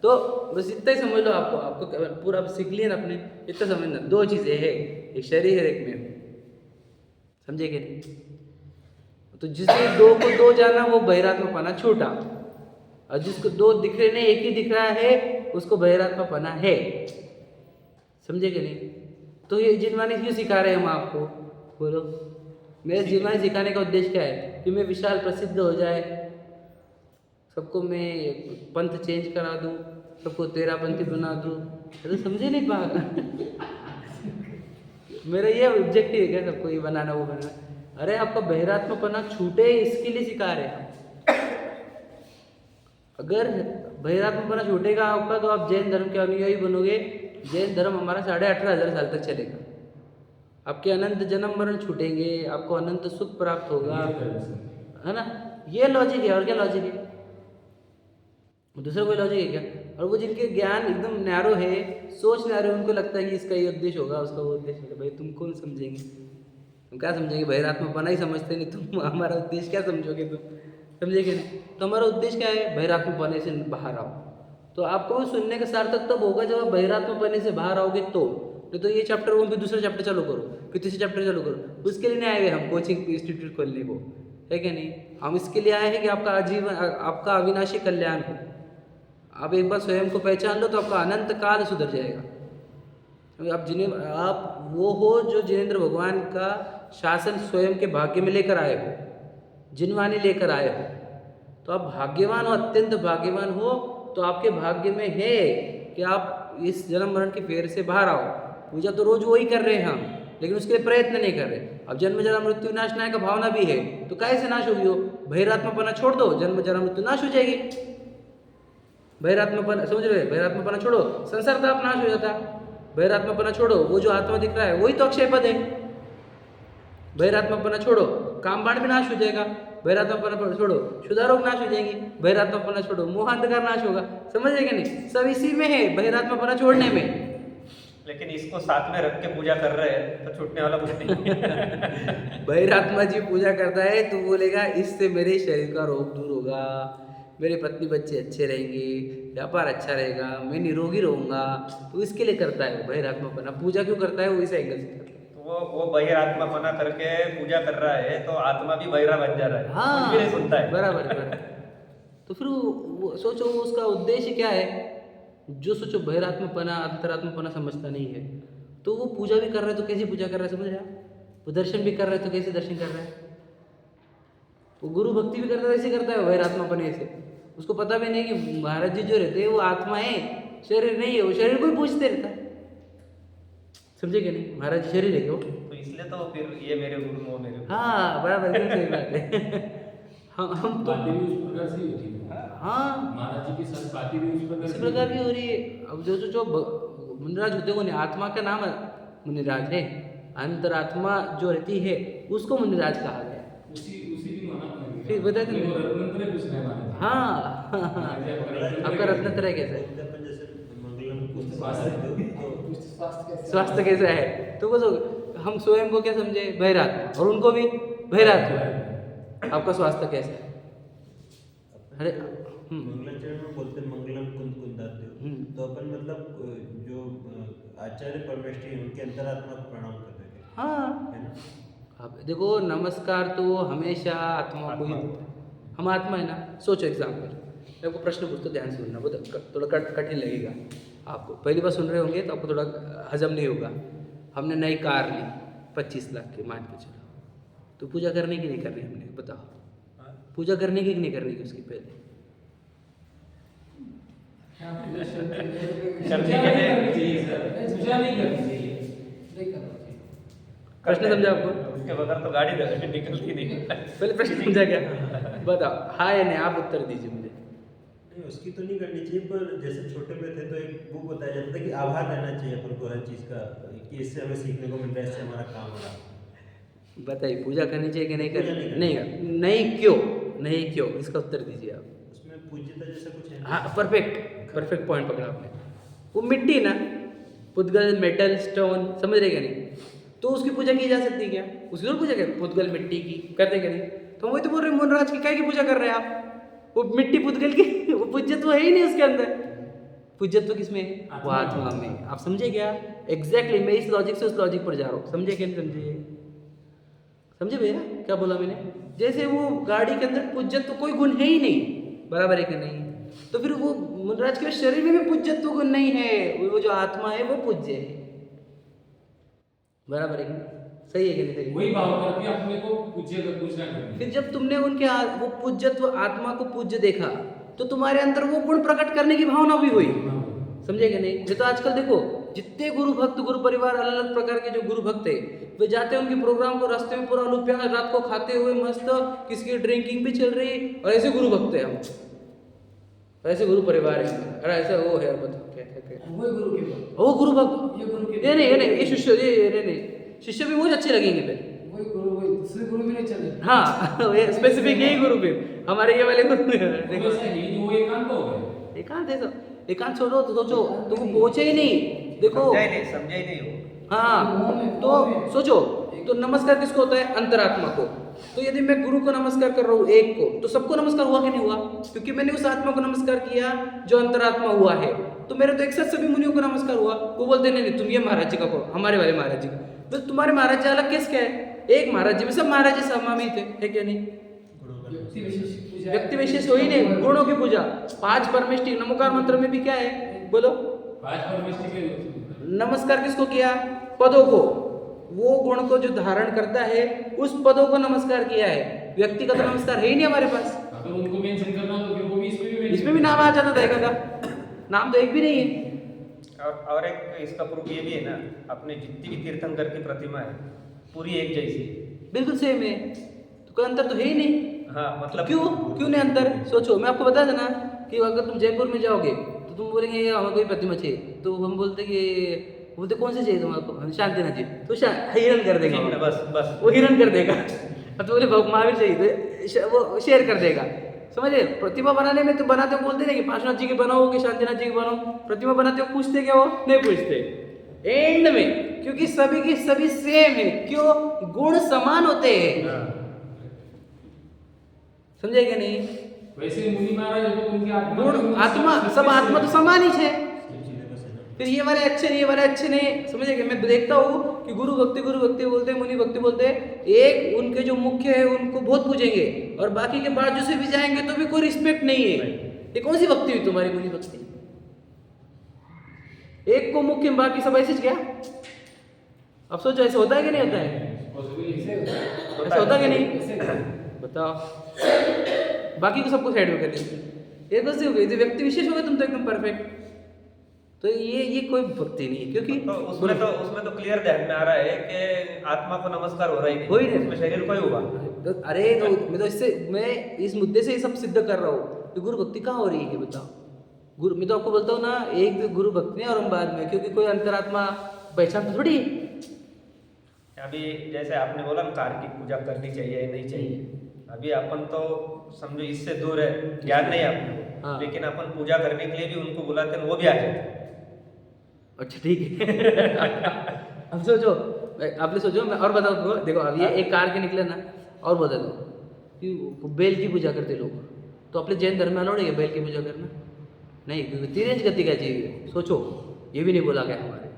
[SPEAKER 1] तो बस इतना ही समझ लो, आपको पूरा सीख लिया ना अपने, इतना समझना। 2 चीजें है, एक शरीर है, एक में, समझे कि नहीं? तो जिसने 2 को 2 जाना, वो बहिरात्मपना छूटा, और जिसको 2 दिख रहे नहीं, एक ही दिख रहा है, उसको बहिरात्मपना है, समझे कि नहीं? तो ये जिनवानी क्यों सिखा रहे हैं हम आपको, बोलो? मेरे जिनवानी सिखाने का उद्देश्य क्या है? कि मैं विशाल प्रसिद्ध हो जाए, सबको मैं पंथ चेंज करा दूँ, सबको तेरापंथी बना दूँ, तो समझे नहीं पागा। मेरा ये ऑब्जेक्टिव है क्या सबको ये बनाना वो बनाना। अरे आपका बहिरात्मपना छूटे इसके लिए सिखा रहे हैं। अगर बहिरात्मपना छूटेगा आपका तो आप जैन धर्म के अनुयायी बनोगे। जैन धर्म हमारा 18,500 साल तक चलेगा। आपके अनंत जन्म मरण छूटेंगे, आपको अनंत सुख प्राप्त होगा, है ना। ये लॉजिक है, और क्या लॉजिक है? दूसरा कोई लॉजिक है क्या? और वो जिनके ज्ञान एकदम नैरो है, सोच नैरो, उनको लगता है कि इसका ये उद्देश्य होगा, उसका वो उद्देश्य होगा। भाई तुम कौन समझेंगे? तुम क्या समझेंगे? बहिरात्मपना ही समझते नहीं तुम। हमारा उद्देश्य क्या समझोगे तुम? समझेगे नहीं। तो हमारा उद्देश्य क्या है? बहिरात्मपने से बाहर आओ। तो आपको सुनने का सार्थक तब होगा जब आप बहिरात्मपने से बाहर आओगे तो। तो ये चैप्टर वो फिर दूसरा चैप्टर चालू करो, फिर तीसरा चैप्टर चालू करो। उसके लिए नहीं आए हुए हम कोचिंग इंस्टीट्यूट खोलने को, है कि नहीं? हम इसके लिए आए हैं कि आपका आजीवन, आपका अविनाशी कल्याण हो। आप एक बार स्वयं को पहचान लो तो आपका अनंत काल सुधर जाएगा। आप वो हो जो जिनेंद्र भगवान का शासन स्वयं के भाग्य में लेकर आए हो, जिनवानी लेकर आए हो। तो आप भाग्यवान हो, अत्यंत भाग्यवान हो। तो आपके भाग्य में है कि आप इस जन्म मरण के फेर से बाहर आओ। पूजा तो रोज वही कर रहे हैं हम, लेकिन उसके लिए प्रयत्न नहीं कर रहे। अब जन्म जरा मृत्यु नाश नाय का भावना भी है, तो कैसे नाश होगी? हो बहिरात्मपना छोड़ दो, जन्म जरा मृत्यु नाश हो जाएगी। बहिरात्मपना समझ रहे? बहिरात्मपना छोड़ो, संसार ताप नाश हो जाता। बहिरात्मपना छोड़ो, वो जो आत्मा दिख रहा है वही तो अक्षय पद है। बहिरात्मपना छोड़ो, कामबाण भी नाश हो जाएगा। बहिरात्मपना छोड़ो, क्षुधारोग नाश हो जाएंगी। बहिरात्मपना छोड़ो, मोहांधकार नाश होगा। समझ रहे कि नहीं? सब इसी में है, बहिरात्मपना छोड़ने में।
[SPEAKER 4] लेकिन इसको साथ में रख के पूजा कर रहे हैं तो छूटने वाला कुछ नहीं।
[SPEAKER 1] बहिरात्मा जी पूजा करता है तो बोलेगा इससे मेरे शरीर का रोग दूर होगा, मेरे पत्नी बच्चे अच्छे रहेंगे, व्यापार अच्छा रहेगा, मैं निरोगी रहूँगा। तो इसके लिए करता है वो बहिरात्मपना। पूजा क्यों करता है? वो इस एंगल से करता है।
[SPEAKER 4] तो वो बहिरात्मपना करके पूजा कर रहा है तो आत्मा भी बहिरा बन जा रहा है, कुछ भी नहीं सुनता है।
[SPEAKER 1] बराबर बराबर। तो फिर वो सोचो उसका उद्देश्य क्या है? जो सोचो बहिरात्मपना अंतरात्मपना समझता नहीं है, तो वो पूजा भी कर रहा है तो कैसी पूजा कर रहा है? समझ रहे आप? वो दर्शन भी कर रहा है तो कैसे दर्शन कर रहा है? वो गुरु भक्ति भी करता है वैसे करता है बहिरात्मपने से। उसको पता भी नहीं कि महाराज जी जो रहते हैं वो आत्मा है, शरीर नहीं है। वो शरीर को ही पूछते रहता है। समझे कि नहीं? महाराज जी शरीर है क्या वो?
[SPEAKER 4] तो इसलिए तो फिर ये मेरे गुरु, वो मेरे गुरु।
[SPEAKER 1] हाँ बराबर, एकदम सही बात है। हम तो
[SPEAKER 3] बातें भी उस प्रकार से ही होती है।
[SPEAKER 1] हाँ
[SPEAKER 3] महाराज जी की साथ बातें भी उस प्रकार
[SPEAKER 1] इसी
[SPEAKER 3] से
[SPEAKER 1] प्रकार की हो रही है। अब जो मुनिराज होते हैं, आत्मा का नाम मुनिराज है। अंतरात्मा जो रहती है उसको मुनिराज कहा गया।
[SPEAKER 3] उसी की माना
[SPEAKER 1] फिर बता दें।
[SPEAKER 3] रत्नत्रय कुछ नहीं माने।
[SPEAKER 1] हाँ आपका रत्नत्रय कैसा है?
[SPEAKER 5] अपन जैसे मंगलम कुछ
[SPEAKER 2] स्वास्थ्य कैसे?
[SPEAKER 1] स्वास्थ्य कैसा है? तो वो हम स्वयं को क्या समझे? बहिरात्मा, और उनको भी बहिरात्मा। आपका स्वास्थ्य कैसा है? अरे
[SPEAKER 5] मंगलाचरण में बोलते हैं मंगलम कुंद कुंदाद्यो। तो अपन मतलब जो आचार्य परमेष्ठी हैं उनके अंतरात्मा को प्रणाम कर रहे हैं,
[SPEAKER 1] हाँ
[SPEAKER 5] है ना?
[SPEAKER 1] अब देखो नमस्कार तो हमेशा आत्मा को ही, हम आत्मा है ना। सोचो एग्जाम्पल, मैं आपको प्रश्न पूछता, ध्यान से सुनना, वो थोड़ा कठिन लगेगा आपको। पहली बार सुन रहे होंगे तो आपको थोड़ा हजम नहीं होगा। हमने नई कार ली 25 लाख की, मान के चलो, तो पूजा करने की नहीं करनी हमने? बताओ, पूजा करने की नहीं करनी की उसकी? पहले
[SPEAKER 3] पूजा नहीं करनी चाहिए सर, पूजा नहीं करनी चाहिए।
[SPEAKER 2] नहीं करना चाहिए।
[SPEAKER 1] प्रश्न समझा आपको?
[SPEAKER 4] उसके बगैर तो गाड़ी निकलती नहीं।
[SPEAKER 1] पहले प्रश्न समझा क्या? बताओ हाँ या नहीं, आप उत्तर दीजिए मुझे।
[SPEAKER 5] नहीं उसकी तो नहीं करनी चाहिए, पर जैसे छोटे में थे तो एक बुक बताया जाता था कि आभार रहना चाहिए अपन को हर चीज़ का, कि इससे हमें सीखने को मिल रहा है, इससे हमारा काम हो रहा है।
[SPEAKER 1] बताइए पूजा करनी चाहिए कि नहीं
[SPEAKER 5] पूजा
[SPEAKER 1] करनी?
[SPEAKER 5] नहीं
[SPEAKER 1] नहीं नहीं क्यों? नहीं क्यों? इसका उत्तर दीजिए आप।
[SPEAKER 5] उसमें पूज्यता जैसा कुछ है?
[SPEAKER 1] हाँ परफेक्ट पॉइंट पकड़ा आपने। वो मिट्टी ना, पुद्गल, मेटल, स्टोन, समझ रहे क्या नहीं? तो उसकी पूजा की जा सकती है क्या? उसकी और पूजा कर, पुद्गल मिट्टी की करते क्या नहीं? तो वही तो बोल रहे हैं, मुनराज की काय की पूजा कर रहे हैं आप? वो मिट्टी पुद्गल की, वो पूज्यत्व है ही नहीं उसके अंदर। पूज्यत्व किसमें है? वो आत्मा में। आप समझे क्या? एग्जैक्टली मैं इस लॉजिक से उस लॉजिक पर जा रहा हूँ। समझे क्या नहीं समझे? समझे भैया क्या बोला मैंने? जैसे वो गाड़ी के अंदर पूज्यत्व कोई गुण है ही नहीं, बराबर है कि नहीं? तो फिर वो मुनराज के शरीर में भी पूज्यत्व गुण नहीं है। वो जो आत्मा है वो पूज्य है, बराबर है कि नहीं? सही है कि नहीं? सही।
[SPEAKER 3] वही भाव करके अपने को पूजा करनी।
[SPEAKER 1] फिर जब तुमने उनके वो पूज्यत्व आत्मा को पूज्य देखा, तो तुम्हारे अंदर वो गुण प्रकट करने की भावना भी हुई। समझे कि नहीं? ये तो आजकल देखो जितने गुरु भक्त गुरु परिवार अलग अलग प्रकार के जो गुरु भक्त है वे जाते हैं उनके प्रोग्राम को रास्ते में पूरा लुप्या रात को खाते हुए मस्त, किसी की ड्रिंकिंग भी चल रही और ऐसे गुरु भक्त है हम, ऐसे गुरु परिवार है, अरे ऐसा वो है, बताओ क्या क्या
[SPEAKER 2] वही गुरु के बाद
[SPEAKER 1] वो गुरु भक्त,
[SPEAKER 2] ये गुरु के
[SPEAKER 1] ये नहीं ये शिष्य, ये नहीं शिष्य भी बहुत अच्छे लगेंगे फिर।
[SPEAKER 2] वही गुरु, वही दूसरे गुरु भी नहीं चले।
[SPEAKER 1] हाँ ये स्पेसिफिक यही गुरु फिर हमारे ये वाले गुरु देखो
[SPEAKER 3] वैसे ही वो एकांत हो गए।
[SPEAKER 1] एकांत है, एकांत छोड़ो तो सोचो तुम पहुंचे ही नहीं, देखो
[SPEAKER 4] समझा ही नहीं वो।
[SPEAKER 1] हाँ तो सोचो तो नमस्कार किसको होता है? अंतरात्मा को। तो यदि मैं गुरु को नमस्कार कर रहा हूँ एक को, तो सबको नमस्कार हुआ कि नहीं हुआ? क्योंकि मैंने उस आत्मा को नमस्कार किया जो अंतरात्मा हुआ है, तो मेरे तो एक साथ सभी मुनियों को नमस्कार हुआ। वो बोलते नहीं तुम ये महाराज जी का कहो, हमारे वाले महाराज जी का, तो तुम्हारे महाराज जी अलग किसके है? एक महाराज जी में सब महाराज जी समामित है क्या नहीं?
[SPEAKER 2] व्यक्ति विशेष पूजा,
[SPEAKER 1] व्यक्ति विशेष हो ही नहीं, गुणों की पूजा। 5 परमेष्टि नमोकार मंत्र में भी क्या है बोलो?
[SPEAKER 3] 5 परमेष्टि के
[SPEAKER 1] नमस्कार किसको किया? पदों को। वो गुण को जो धारण करता है उस पदों को नमस्कार किया है, व्यक्ति का तो नमस्कार है ही नहीं हमारे पास।
[SPEAKER 3] अगर उनको मेंशन करना तो फिर वो भी
[SPEAKER 1] इसमें भी नाम आ जाता था का, नाम तो एक भी नहीं है।
[SPEAKER 4] और एक इसका प्रूफ ये भी है ना, अपने जितनी भी तीर्थंकर की प्रतिमा है पूरी एक जैसी है,
[SPEAKER 1] बिल्कुल सेम है, तो कोई अंतर तो है ही नहीं।
[SPEAKER 4] हाँ मतलब
[SPEAKER 1] क्यों नहीं अंतर? सोचो मैं आपको बता देना कि अगर तुम जयपुर में जाओगे तो तुम बोलेंगे ये हमें कोई प्रतिमा चाहिए, तो हम बोलते कि बोलते कौन से चाहिए तुम्हारे? शांतिनाथ जी, तो हिरन कर देगा,
[SPEAKER 4] बस
[SPEAKER 1] वो हिरन कर देगा। अब तो बोले महावीर चाहिए तो वो शेयर कर देगा। समझे? प्रतिमा बनाने में तो बनाते हो बोलते नहीं कि पार्श्वनाथ जी की बनाओ कि शांतिनाथ जी की बनाओ, प्रतिमा बनाते हो पूछते क्या हो? नहीं पूछते एंड में, क्योंकि सभी की सभी सेम है। क्यों? गुण समान होते हैं। समझे क्या नहीं?
[SPEAKER 3] वैसे मुनि महाराज को उनके
[SPEAKER 1] गुण आत्मा सब आत्मा तो समान ही है। फिर ये वाले अच्छे नहीं, ये वाले अच्छे नहीं, समझे क्या? मैं देखता हूँ कि गुरु भक्ति बोलते हैं, मुनि भक्ति बोलते हैं, एक उनके जो मुख्य है उनको बहुत पूजेंगे और बाकी के बाजू से भी जाएंगे तो भी कोई रिस्पेक्ट नहीं है। ये कौन सी भक्ति हुई तुम्हारी मुनि भक्ति? एक को मुख्य बाकी सब ऐसे क्या? अब सोचो ऐसे होता है कि नहीं होता है? ऐसा होता है कि नहीं? बताओ। बाकी को सबको साइड में कर देते, ये बस हो गई। तो व्यक्ति विशेष हो गए तुम तो एकदम परफेक्ट। तो ये कोई भक्ति नहीं है, क्योंकि
[SPEAKER 4] तो उसमें तो क्लियर ध्यान में आ रहा है कि आत्मा को नमस्कार हो रहा है,
[SPEAKER 1] हो ही नहीं,
[SPEAKER 4] उसमें शरीर को ही हुआ।
[SPEAKER 1] तो अरे तो मैं इस मुद्दे से ये सब सिद्ध कर रहा हूँ कि गुरु भक्ति कहाँ हो रही है बताओ? गुरु मैं तो आपको बोलता हूँ ना, एक तो गुरु भक्ति नहीं और हम बाद में, क्योंकि कोई अंतरात्मा पहचान तो थोड़ी।
[SPEAKER 4] अभी जैसे आपने बोला ना कार की पूजा करनी चाहिए या नहीं चाहिए, अभी अपन तो समझो इससे दूर है, ज्ञान नहीं है आपको,
[SPEAKER 1] हाँ।
[SPEAKER 4] लेकिन अपन पूजा करने के लिए भी उनको बुलाते हैं, वो भी आ जाते हैं।
[SPEAKER 1] अच्छा ठीक है। अब सोचो, आपने सोचो, मैं और बताओ तुमको, देखो अब ये एक कार के निकले ना, और बता दो कि बैल की पूजा करते लोग, तो अपने जैन धर्म में अलाउड है बैल की पूजा करना? नहीं, क्योंकि तिरंज गति क्या चाहिए? सोचो, ये भी नहीं बोला गया हमारे,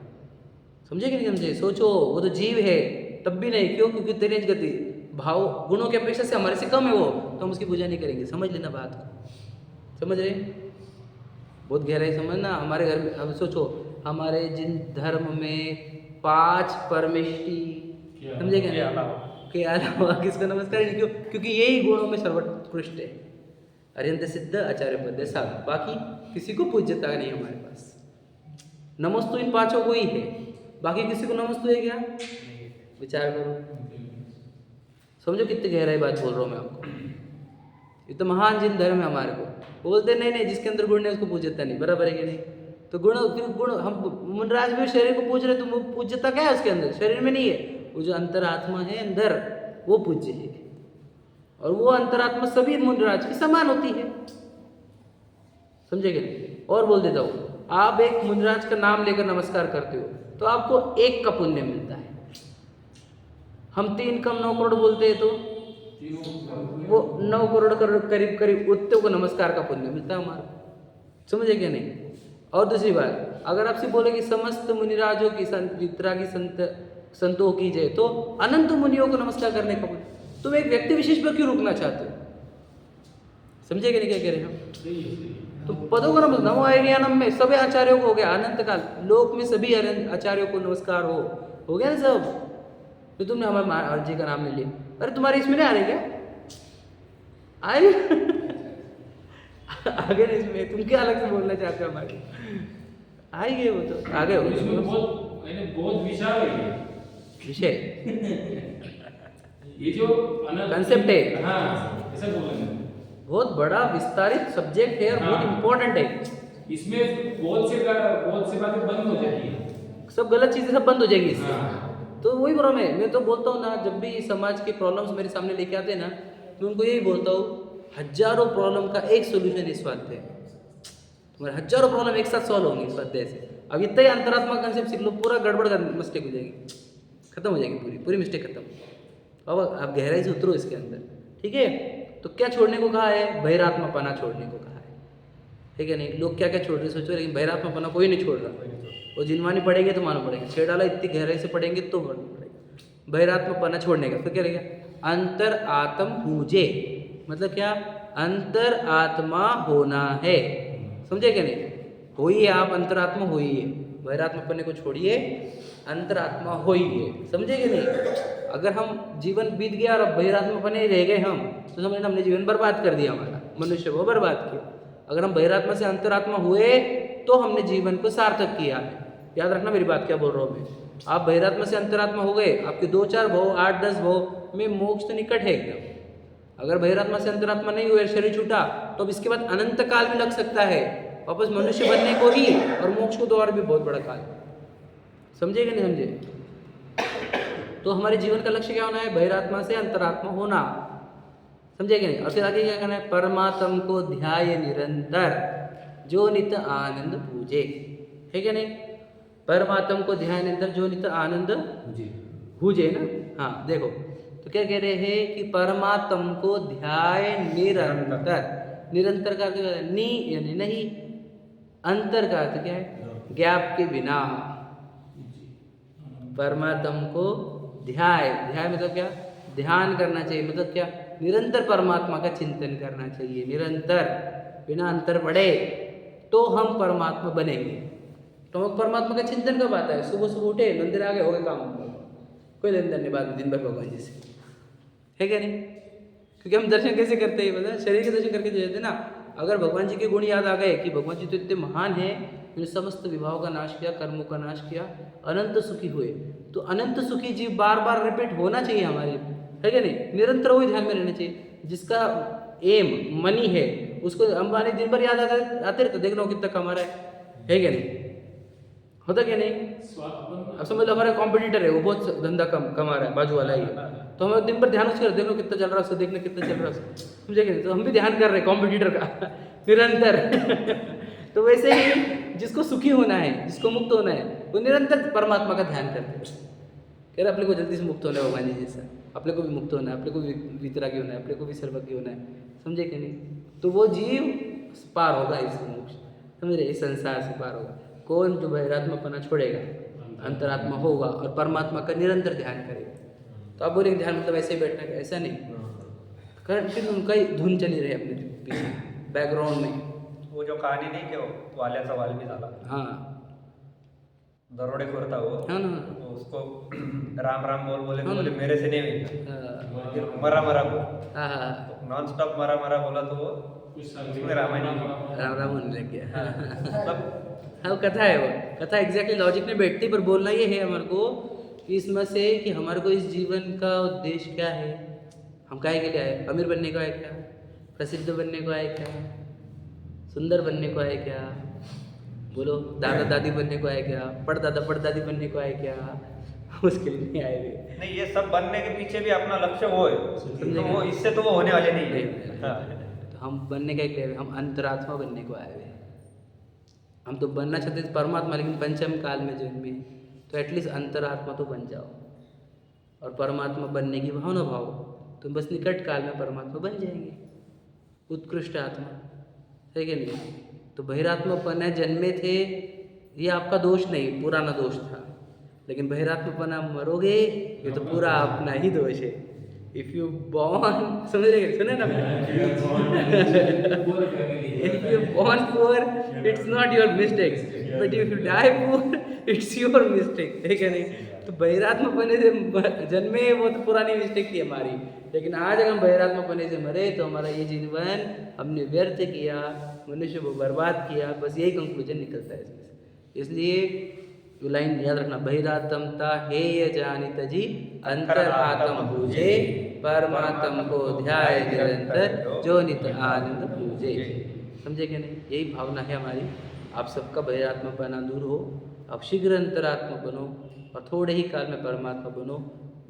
[SPEAKER 1] समझे कि नहीं समझे? सोचो, वो तो जीव है तब भी नहीं। क्यों? क्योंकि तिरंज गति भाव गुणों की अपेक्षा से हमारे से कम है वो, तो हम उसकी पूजा नहीं करेंगे। समझ लेना बात को, समझ रहे? बहुत गहराई समझना। हमारे घर में अब सोचो, हमारे जिन धर्म में 5 परमेष्टि, समझे क्या? के अलावा किसको नमस्कार नहीं? क्यों? क्योंकि यही गुणों में सर्वोत्कृष्ट है। अरिहंत सिद्ध आचार्य पद साध, बाकी किसी को पूज्यता नहीं हमारे पास। नमस्तु इन 5 को ही है, बाकी किसी को नमस्तु है क्या? विचार करो, समझो कितनी गहराई बात बोल रहा हूँ मैं आपको। ये तो महान जिन धर्म है हमारे को, बोलते नहीं जिसके अंदर गुण नहीं उसको पूज्यता नहीं, बराबर है कि नहीं? तो गुण हम मुनराज भी शरीर को पूज रहे, तो वो पूज्यता क्या है उसके अंदर? शरीर में नहीं है, वो जो अंतरात्मा है अंदर वो पूज्य है, और वो अंतरात्मा सभी मुनराज की समान होती है। समझे कि नहीं? और बोल देता हूँ, आप एक मुनराज का नाम लेकर नमस्कार करते हो तो आपको 1 का पुण्य मिलता है। हम 3 कम 9 करोड़ बोलते हैं तो वो 9 करोड़ करीब उतने को नमस्कार का पुण्य मिलता है हमारा। समझे क्या नहीं? और दूसरी बात, अगर आपसे बोले कि समस्त मुनिराजों की वितरागी संतों की जय, तो अनंत मुनियों को नमस्कार करने का पुण्य। तुम एक व्यक्ति विशेष पर क्यों रुकना चाहते हो? समझे क्या नहीं क्या कह रहे हम? तो पदों को नमो अज्ञानम में सभी आचार्यों को हो गया, अनंत काल लोक में सभी आचार्यों को नमस्कार हो गया ना सब। तो तुमने हमारे महाराज जी का नाम ले लिया, अरे तुम्हारे इसमें नहीं आ रहे क्या? आए आगे नहीं इसमें, तुम क्या अलग से बोलना चाहते हो हमारे? आएंगे वो तो आगे हो
[SPEAKER 3] इसमें बहुत विशाल है ये।
[SPEAKER 1] विषय,
[SPEAKER 3] ये जो
[SPEAKER 1] Concept है।
[SPEAKER 3] हाँ ऐसा बोलेंगे।
[SPEAKER 1] बहुत बड़ा विस्तारित सब्जेक्ट है और बहुत
[SPEAKER 3] हाँ।
[SPEAKER 1] इम्पोर्टेंट है।
[SPEAKER 3] इसमें बहुत से बातें बंद हो जाती है।
[SPEAKER 1] सब गलत चीजें सब बंद हो जाएंगी इससे।
[SPEAKER 3] हाँ।
[SPEAKER 1] तो वही प्रॉब्लम है। मैं तो बोलता हूँ ना, जब भी समाज के प्रॉब्लम्स मेरे सामने लेके आते हैं ना, मैं उनको यही बोलता हूँ, हजारों प्रॉब्लम का एक सोल्यूशन है स्वाध्याय। तुम्हारे हजारों प्रॉब्लम एक साथ सॉल्व होंगे स्वाध्याय से। अब इतना ही अंतरात्मा कंसेप्ट सीख लो, पूरा गड़बड़ मिस्टेक हो जाएगी, खत्म हो जाएगी पूरी मिस्टेक खत्म। अब आप गहराई से उतरो इसके अंदर, ठीक है। तो क्या छोड़ने को कहा है? बहिरात्मापना छोड़ने को कहा है, ठीक है नहीं? लोग क्या क्या छोड़ रहे सोचो, लेकिन बहिरात्मापना कोई नहीं छोड़ रहा। वो जिनवानी पढ़ेंगे तो मालूम पड़ेगा, छेड़ डाला इतनी गहराई से पढ़ेंगे तो मालूम पड़ेगा। बहिरात्मापना छोड़ने का फिर क्या रहेगा? अंतर आत्म पूजे, मतलब क्या? अंतर आत्मा होना है, समझे क्या नहीं? होइए आप अंतरात्मा होइए, बहिरात्मापने को छोड़िए, अंतरात्मा होइए, समझे कि नहीं? अगर हम जीवन बीत गया और अब बहिरात्मापने रह गए हम, तो समझना हमने जीवन बर्बाद कर दिया, हमारा मनुष्य को बर्बाद किया। अगर हम बहिरात्मा से अंतरात्मा हुए तो हमने जीवन को सार्थक किया है। याद रखना मेरी बात क्या बोल रहा हूँ मैं। आप बहिरात्मा से अंतरात्मा हो गए, आपके 2-4 भाव 8-10 भाव में मोक्ष तो निकट है एकदम। अगर बहिरात्मा से अंतरात्मा नहीं हुए, शरीर छूटा, तो अब इसके बाद अनंत काल भी लग सकता है वापस मनुष्य बनने को ही, और मोक्ष को तो और भी बहुत बड़ा काल। समझे कि नहीं समझे? तो हमारे जीवन का लक्ष्य क्या होना है? बहिरात्मा से अंतरात्मा होना, समझे कि नहीं? और फिर आगे क्या करना है? परमात्म को ध्याय निरंतर, जो नित आनंद पूजे, है क्या नहीं? परमात्म को ध्यान निरंतर, जो नित आनंद पूजे ना। हाँ देखो, तो क्या कह रहे हैं कि परमात्म को ध्याय निरंतर। निरंतर का अर्थ क्या है? नी यानी नहीं, अंतर का अर्थ क्या है? गैप के बिना। परमात्म को ध्याय, ध्याय मतलब क्या? ध्यान करना चाहिए, मतलब क्या? निरंतर परमात्मा का चिंतन करना चाहिए, निरंतर, बिना अंतर पड़े, तो हम परमात्मा बनेंगे। तो हम परमात्मा का चिंतन कब आता है? सुबह सुबह उठे, मंदिर आ गए, हो गए काम, कोई लेन देन नहीं बाद में दिन भर भगवान जी से, है क्या नहीं? क्योंकि हम दर्शन कैसे करते हैं? मतलब शरीर के दर्शन करके जाते हैं ना। अगर भगवान जी के गुण याद आ गए कि भगवान जी तो इतने महान है, उन्होंने समस्त विभाव का नाश किया, कर्मों का नाश किया, अनंत सुखी हुए, तो अनंत सुखी जीव बार बार रिपीट होना चाहिए हमारे, है क्या नहीं? निरंतर वही ध्यान में रहना चाहिए। जिसका एम मनी है, उसको अंबानी दिन भर याद आते रहते, देख लो कितना कमा रहा है क्या नहीं? होता क्या नहीं? अब समझ लो हमारा कॉम्पिटिटर है, वो बहुत धंधा कमा रहा है, बाजू वाला ही है, तो हमें दिन भर ध्यान उसका, देख लो कितना चल रहा है उसका, देखना कितना चल रहा है, समझे क्या नहीं? तो हम भी ध्यान कर रहे हैं कॉम्पिटिटर का निरंतर। तो वैसे ही जिसको सुखी होना है, जिसको मुक्त होना है, वो निरंतर परमात्मा का ध्यान करते हैं। कह रहे अपने को जल्दी से मुक्त होना है भगवान जी जैसा, अपने को भी मुक्त होना है, अपने को भी वितरागी होना है, अपने को भी सर्वज्ञ होना है, समझे क्या नहीं? तो वो जीव पार होगा इस मोक्ष, समझ रहे? इस संसार से पार होगा कौन? जो बहिरात्मापना छोड़ेगा, अंतरात्मा होगा और परमात्मा का निरंतर ध्यान करेगा। तो आप बोलेंगे ध्यान मतलब ऐसे ही बैठना है, ऐसा नहीं, कंटिन्यू उनका ही धुन चली रहे अपने पीछे बैकग्राउंड में।
[SPEAKER 4] वो जो कहानी नहीं कि वाल्याचा वाल्मी झाला,
[SPEAKER 1] हाँ
[SPEAKER 4] दरोडेखोर था वो,
[SPEAKER 1] हाँ ना,
[SPEAKER 4] तो उसको राम राम बोले तो
[SPEAKER 1] हाँ।
[SPEAKER 4] बोले मेरे से नहीं हुई, फिर मरा मरा बोल,
[SPEAKER 1] हाँ हाँ,
[SPEAKER 4] नॉन स्टॉप मरा मरा बोला, तो वो
[SPEAKER 3] कुछ
[SPEAKER 4] उसमें रामायण
[SPEAKER 1] राम राम होने लग गया।
[SPEAKER 4] मतलब
[SPEAKER 1] हाँ वो कथा है, वो कथा एग्जैक्टली लॉजिक में बैठती, पर बोलना ये है हमारे को कि इसमें से कि हमारे को इस जीवन का उद्देश्य क्या है, हम काहे के लिए आए? अमीर बनने को आए क्या? प्रसिद्ध बनने को आए क्या? सुंदर बनने को आए क्या? बोलो, दादा दादी बनने को आए क्या? पड़दादा पड़दादी बनने को आए क्या? उसके लिए नहीं आए हुए।
[SPEAKER 4] नहीं, ये सब बनने के पीछे भी अपना लक्ष्य वो है, तो वो इससे तो वो होने वाले नहीं है। हाँ।
[SPEAKER 1] तो हम बनने का एक, हम अंतरात्मा बनने को आए हुए। हम तो बनना चाहते थे परमात्मा, लेकिन पंचम काल में जन्मे, तो एटलीस्ट अंतरात्मा तो बन जाओ, और परमात्मा बनने की भावना भाव, तो बस निकट काल में परमात्मा बन जाएंगे, उत्कृष्ट आत्मा, है कि नहीं? तो बहिरात्मापना जन्मे थे, ये आपका दोष नहीं, पुराना दोष था, लेकिन बहिरात्मापना मरोगे, ये तो पूरा अपना ही दोष है, इफ यू बॉर्न, समझ रहे, सुने ना,
[SPEAKER 3] पूरा family
[SPEAKER 1] if you born poor it's not your mistake, but if you die poor it's your mistake, ठीक है नहीं? तो बहिरात्मपने से जन्मे वो तो पुरानी मिस्टेक थी हमारी, लेकिन आज अगर हम बहिरात्मपने से मरे तो हमारा ये जीवन हमने व्यर्थ किया, मनुष्य को बर्बाद किया, बस यही कंक्लूजन निकलता है इसमें से। इसलिए ये लाइन याद रखना, बहिरात्मता हे ये जानी तजी अंतर आत्म पूजे, परमात्म को ध्याय निरंतर जो नित आनंद पूजे। समझे कि नहीं? यही भावना है हमारी। आप सबका बहिरात्मपना दूर हो, आप शीघ्र अंतरात्मा बनो और थोड़े ही काल में परमात्मा बनो।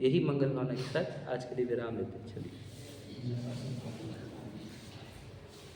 [SPEAKER 1] यही मंगल भावना के साथ आज के लिए विराम लेते हैं। चलिए।